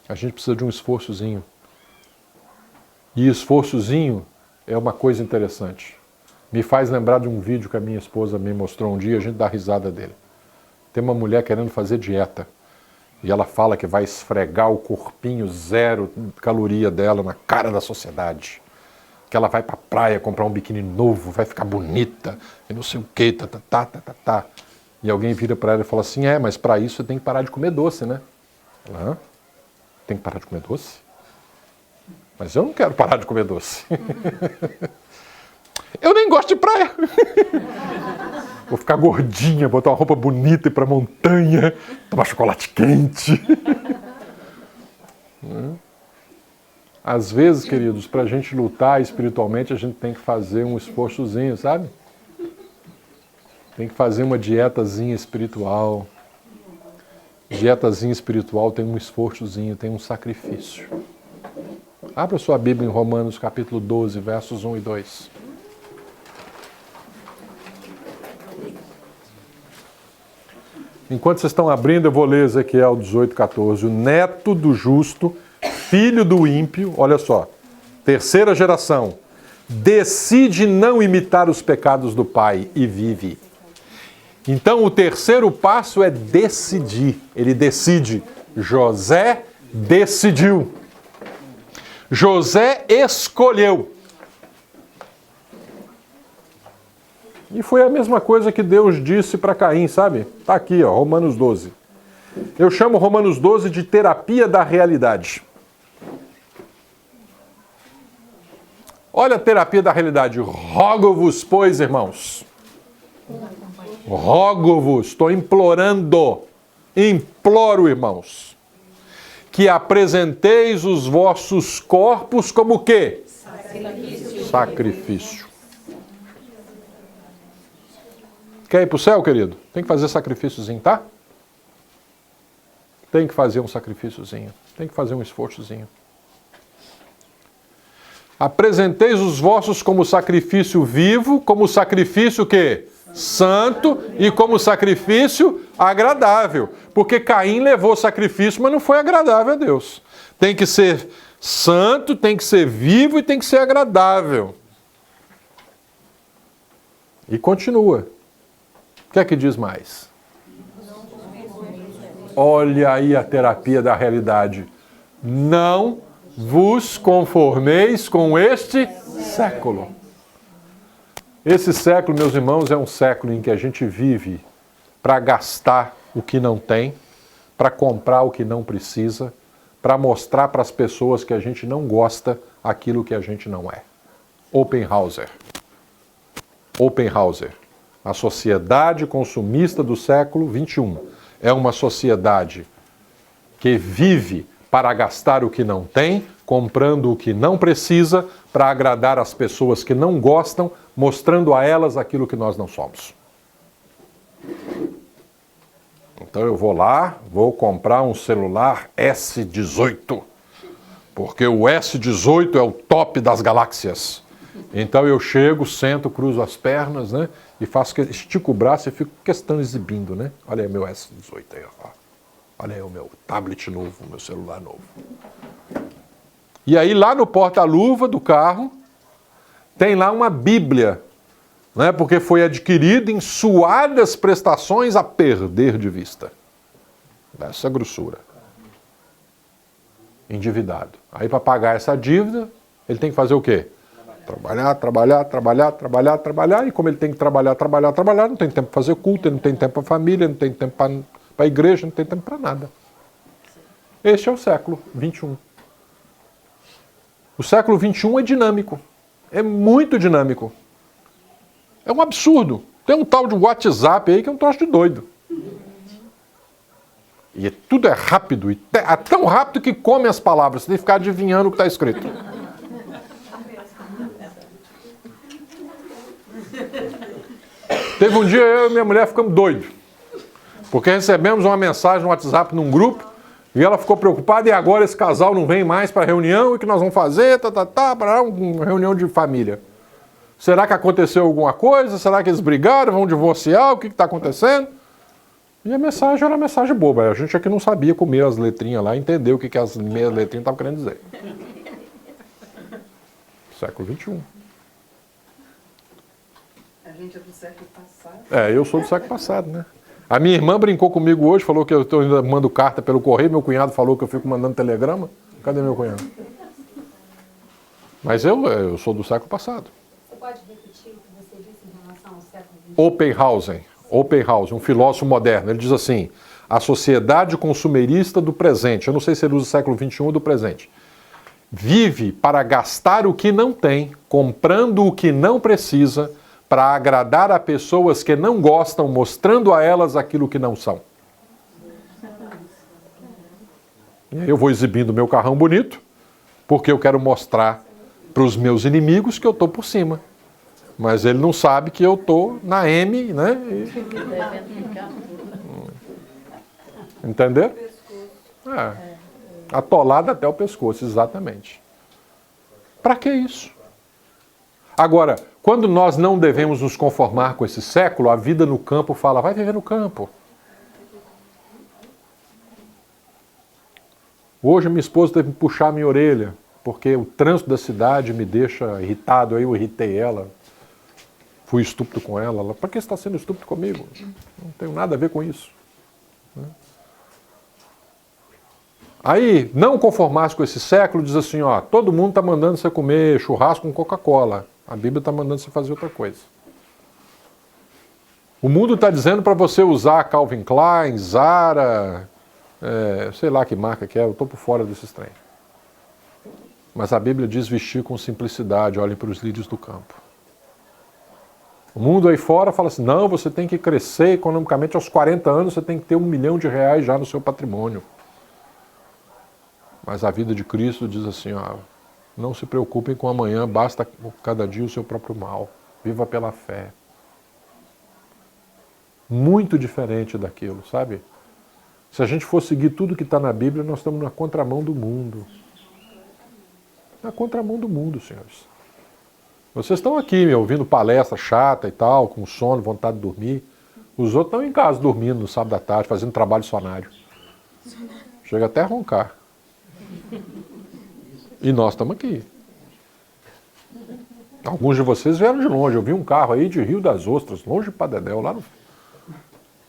A gente precisa de um esforçozinho. E esforçozinho é uma coisa interessante. Me faz lembrar de um vídeo que a minha esposa me mostrou um dia, a gente dá risada dele. Tem uma mulher querendo fazer dieta. E ela fala que vai esfregar o corpinho zero caloria dela na cara da sociedade. Que ela vai pra praia comprar um biquíni novo, vai ficar bonita, e não sei o quê, tá. E alguém vira para ela e fala assim, mas para isso você tem que parar de comer doce, né? Ela, hã? Tem que parar de comer doce? Mas eu não quero parar de comer doce. Eu nem gosto de praia. Vou ficar gordinha, botar uma roupa bonita e ir pra montanha, tomar chocolate quente. Às vezes, queridos, para a gente lutar espiritualmente, a gente tem que fazer um esforçozinho, sabe? Tem que fazer uma dietazinha espiritual. Dietazinha espiritual tem um esforçozinho, tem um sacrifício. Abra sua Bíblia em Romanos capítulo 12, versos 1 e 2. Enquanto vocês estão abrindo, eu vou ler Ezequiel 18, 14. O neto do justo, filho do ímpio, olha só, terceira geração, decide não imitar os pecados do pai e vive. Então o terceiro passo é decidir. Ele decide. José decidiu. José escolheu. E foi a mesma coisa que Deus disse para Caim, sabe? Está aqui, ó, Romanos 12. Eu chamo Romanos 12 de terapia da realidade. Olha a terapia da realidade. Rogo-vos, pois, irmãos. Rogo-vos, estou implorando. Imploro, irmãos. Que apresenteis os vossos corpos como o quê? Sacrifício. Quer ir para o céu, querido? Tem que fazer sacrifíciozinho, tá? Tem que fazer um sacrifíciozinho. Tem que fazer um esforçozinho. Apresenteis os vossos como sacrifício vivo, como sacrifício o quê? santo e como sacrifício agradável. Porque Caim levou sacrifício, mas não foi agradável a Deus. Tem que ser santo, tem que ser vivo e tem que ser agradável. E continua. O que é que diz mais? Olha aí a terapia da realidade. Não vos conformeis com este século. Esse século, meus irmãos, é um século em que a gente vive para gastar o que não tem, para comprar o que não precisa, para mostrar para as pessoas que a gente não gosta aquilo que a gente não é. Oppenhauser. Oppenhauser. A sociedade consumista do século XXI é uma sociedade que vive para gastar o que não tem, comprando o que não precisa, para agradar as pessoas que não gostam, mostrando a elas aquilo que nós não somos. Então eu vou lá, vou comprar um celular S18, porque o S18 é o top das galáxias. Então eu chego, sento, cruzo as pernas, né? E estico o braço e fico questão exibindo, né? Olha aí meu S18 aí, ó. Olha aí o meu tablet novo, o meu celular novo. E aí lá no porta-luva do carro, tem lá uma Bíblia, né? Porque foi adquirido em suadas prestações a perder de vista. Essa grossura. Endividado. Aí para pagar essa dívida, ele tem que fazer o quê? Trabalhar, e como ele tem que trabalhar, não tem tempo para fazer culto, ele não tem tempo para a família, não tem tempo para a igreja, não tem tempo para nada. Este é o século XXI. O século XXI é dinâmico, é muito dinâmico. É um absurdo. Tem um tal de WhatsApp aí que é um troço de doido. E tudo é rápido, é tão rápido que come as palavras, você tem que ficar adivinhando o que está escrito. Teve um dia eu e minha mulher ficamos doidos, porque recebemos uma mensagem no WhatsApp num grupo, e ela ficou preocupada, e agora esse casal não vem mais para a reunião, e o que nós vamos fazer, para uma reunião de família. Será que aconteceu alguma coisa? Será que eles brigaram, vão divorciar? O que está acontecendo? E a mensagem era uma mensagem boba, a gente aqui não sabia comer as letrinhas lá, entender o que as meias letrinhas estavam querendo dizer. Século XXI.
A gente é do século passado.
Eu sou do século passado, né? A minha irmã brincou comigo hoje, falou que eu ainda mando carta pelo correio, meu cunhado falou que eu fico mandando telegrama. Cadê meu cunhado? Mas eu sou do século passado.
Você pode repetir o que você disse em relação ao século XX? Oppenhauser, um filósofo moderno, ele diz assim, a sociedade consumerista do presente, eu não sei se ele usa o século XXI ou do presente, vive para gastar o que não tem, comprando o que não precisa, para agradar a pessoas que não gostam, mostrando a elas aquilo que não são. E aí eu vou exibindo meu carrão bonito, porque eu quero mostrar para os meus inimigos que eu estou por cima. Mas ele não sabe que eu estou na M, né? Entendeu? Atolado até o pescoço, exatamente. Para que isso? Agora, quando nós não devemos nos conformar com esse século, a vida no campo fala, vai viver no campo. Hoje minha esposa teve que puxar a minha orelha, porque o trânsito da cidade me deixa irritado, aí eu irritei ela, fui estúpido com ela. Ela, para que você está sendo estúpido comigo? Não tenho nada a ver com isso. Aí, não conformar-se com esse século, diz assim, ó, todo mundo está mandando você comer churrasco com Coca-Cola. A Bíblia está mandando você fazer outra coisa. O mundo está dizendo para você usar Calvin Klein, Zara, sei lá que marca que é, eu estou por fora desses trem. Mas a Bíblia diz vestir com simplicidade, olhem para os lírios do campo. O mundo aí fora fala assim, não, você tem que crescer economicamente aos 40 anos, você tem que ter R$1 milhão já no seu patrimônio. Mas a vida de Cristo diz assim, ó, não se preocupem com amanhã, basta cada dia o seu próprio mal. Viva pela fé. Muito diferente daquilo, sabe? Se a gente for seguir tudo que está na Bíblia, nós estamos na contramão do mundo. Na contramão do mundo, senhores. Vocês estão aqui me ouvindo palestra chata e tal, com sono, vontade de dormir. Os outros estão em casa dormindo no sábado à tarde, fazendo trabalho sonário. Chega até a roncar. E nós estamos aqui. Alguns de vocês vieram de longe. Eu vi um carro aí de Rio das Ostras, longe de Padedel,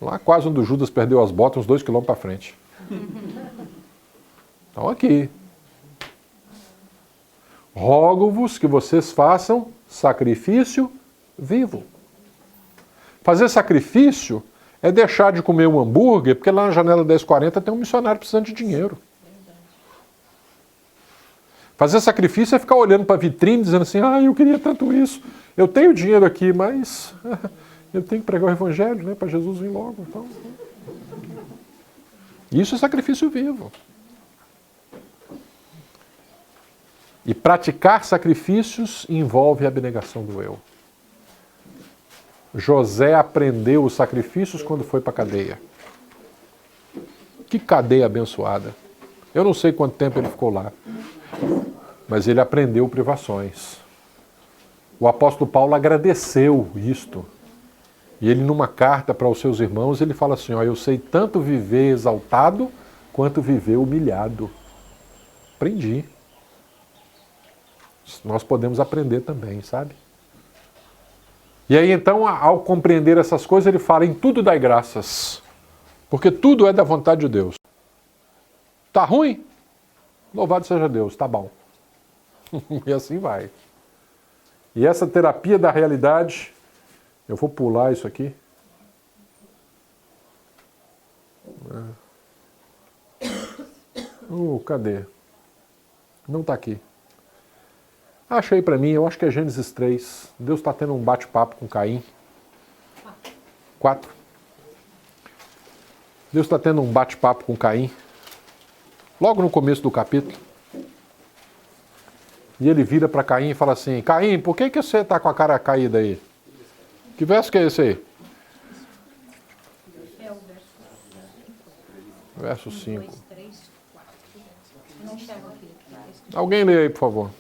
lá quase onde o Judas perdeu as botas, uns 2 quilômetros para frente. Estão aqui. Rogo-vos que vocês façam sacrifício vivo. Fazer sacrifício é deixar de comer um hambúrguer, porque lá na janela 1040 tem um missionário precisando de dinheiro. Fazer sacrifício é ficar olhando para a vitrine dizendo assim, eu queria tanto isso. Eu tenho dinheiro aqui, mas eu tenho que pregar o evangelho, né, para Jesus vir logo. Então, isso é sacrifício vivo. E praticar sacrifícios envolve a abnegação do eu. José aprendeu os sacrifícios quando foi para a cadeia. Que cadeia abençoada. Eu não sei quanto tempo ele ficou lá, mas ele aprendeu privações. O apóstolo Paulo agradeceu isto. E ele, numa carta para os seus irmãos, ele fala assim, eu sei tanto viver exaltado quanto viver humilhado. Aprendi. Nós podemos aprender também, sabe? E aí então, ao compreender essas coisas, ele fala, em tudo dai graças, porque tudo é da vontade de Deus. Tá ruim? Louvado seja Deus, tá bom. E assim vai. E essa terapia da realidade, eu vou pular isso aqui. Cadê? Não está aqui. Achei para mim, eu acho que é Gênesis 3. Deus está tendo um bate-papo com Caim. 4. Deus está tendo um bate-papo com Caim. Logo no começo do capítulo. E ele vira para Caim e fala assim, Caim, por que você está com a cara caída aí? Que verso que é esse aí?
É o
Verso 5.
2, 3, 4. Não enxergo aqui.
Alguém lê aí, por favor.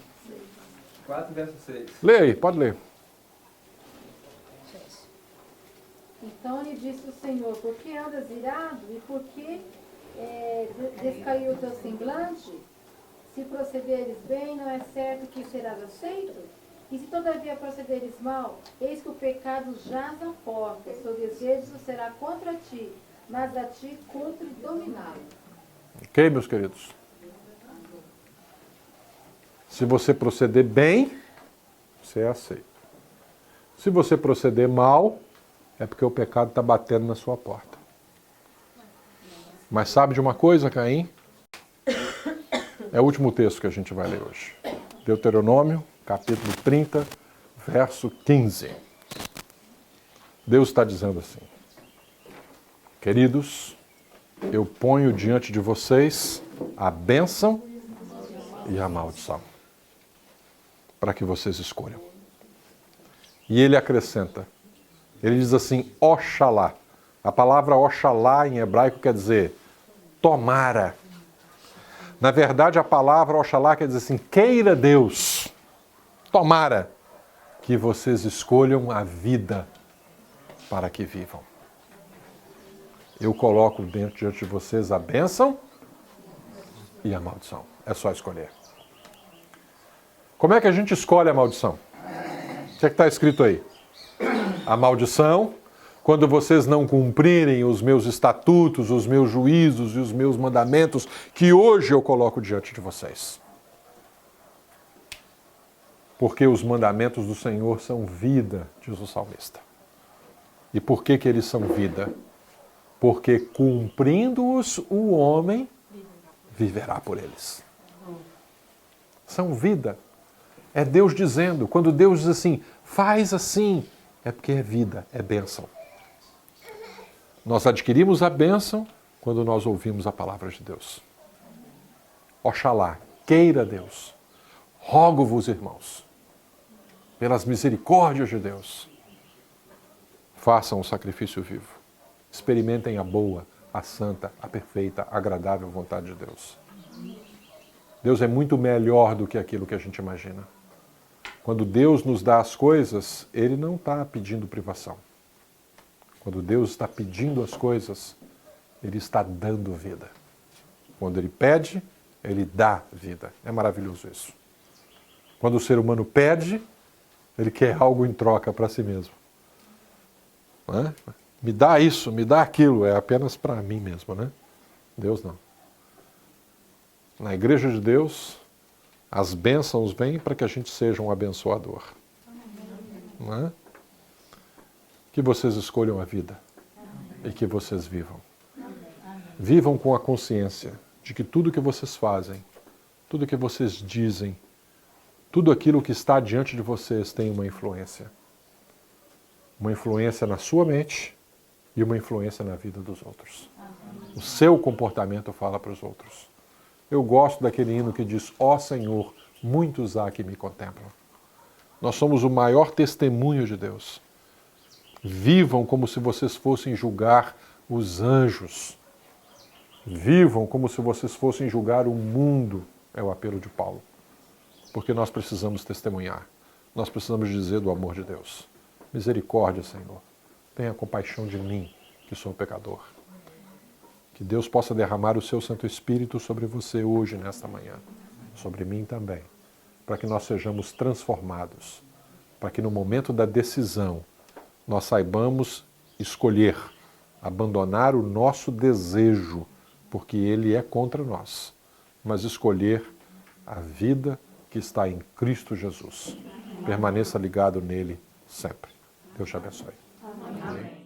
4, verso 6.
Lê aí, pode ler.
Então lhe disse o Senhor, por que andas irado e por que descaiu o teu semblante? Se procederes bem, não é certo que serás aceito? E se todavia procederes mal, eis que o pecado jaz à porta, o seu desejo será contra ti, mas a ti cumpre dominá-lo.
Ok, meus queridos? Se você proceder bem, você é aceito. Se você proceder mal, é porque o pecado está batendo na sua porta. Mas sabe de uma coisa, Caim? É o último texto que a gente vai ler hoje. Deuteronômio, capítulo 30, verso 15. Deus está dizendo assim, queridos, eu ponho diante de vocês a bênção e a maldição, para que vocês escolham. E ele acrescenta, ele diz assim, Oxalá. A palavra Oxalá em hebraico quer dizer tomara. Na verdade, a palavra Oxalá quer dizer assim, queira Deus, tomara que vocês escolham a vida para que vivam. Eu coloco diante de vocês a bênção e a maldição. É só escolher. Como é que a gente escolhe a maldição? O que é que está escrito aí? A maldição, quando vocês não cumprirem os meus estatutos, os meus juízos e os meus mandamentos, que hoje eu coloco diante de vocês. Porque os mandamentos do Senhor são vida, diz o salmista. E por que eles são vida? Porque cumprindo-os, o homem viverá por eles. São vida. É Deus dizendo, quando Deus diz assim, faz assim, é porque é vida, é bênção. Nós adquirimos a bênção quando nós ouvimos a palavra de Deus. Oxalá, queira Deus, rogo-vos, irmãos, pelas misericórdias de Deus, façam o sacrifício vivo. Experimentem a boa, a santa, a perfeita, a agradável vontade de Deus. Deus é muito melhor do que aquilo que a gente imagina.
Quando Deus nos dá as coisas, Ele não está pedindo privação. Quando Deus está pedindo as coisas, Ele está dando vida. Quando Ele pede, Ele dá vida. É maravilhoso isso. Quando o ser humano pede, ele quer algo em troca para si mesmo. Não é? Me dá isso, me dá aquilo, é apenas para mim mesmo, né? Deus não. Na igreja de Deus, as bênçãos vêm para que a gente seja um abençoador. Não é? Que vocês escolham a vida e que vocês vivam. Vivam com a consciência de que tudo que vocês fazem, tudo que vocês dizem, tudo aquilo que está diante de vocês tem uma influência. Uma influência na sua mente e uma influência na vida dos outros. O seu comportamento fala para os outros. Eu gosto daquele hino que diz: ó Senhor, muitos há que me contemplam. Nós somos o maior testemunho de Deus. Vivam como se vocês fossem julgar os anjos. Vivam como se vocês fossem julgar o mundo, é o apelo de Paulo. Porque nós precisamos testemunhar. Nós precisamos dizer do amor de Deus. Misericórdia, Senhor. Tenha compaixão de mim, que sou pecador. Que Deus possa derramar o seu Santo Espírito sobre você hoje, nesta manhã. Sobre mim também. Para que nós sejamos transformados. Para que no momento da decisão nós saibamos escolher, abandonar o nosso desejo, porque ele é contra nós, mas escolher a vida que está em Cristo Jesus. Permaneça ligado nele sempre. Deus te abençoe. Amém.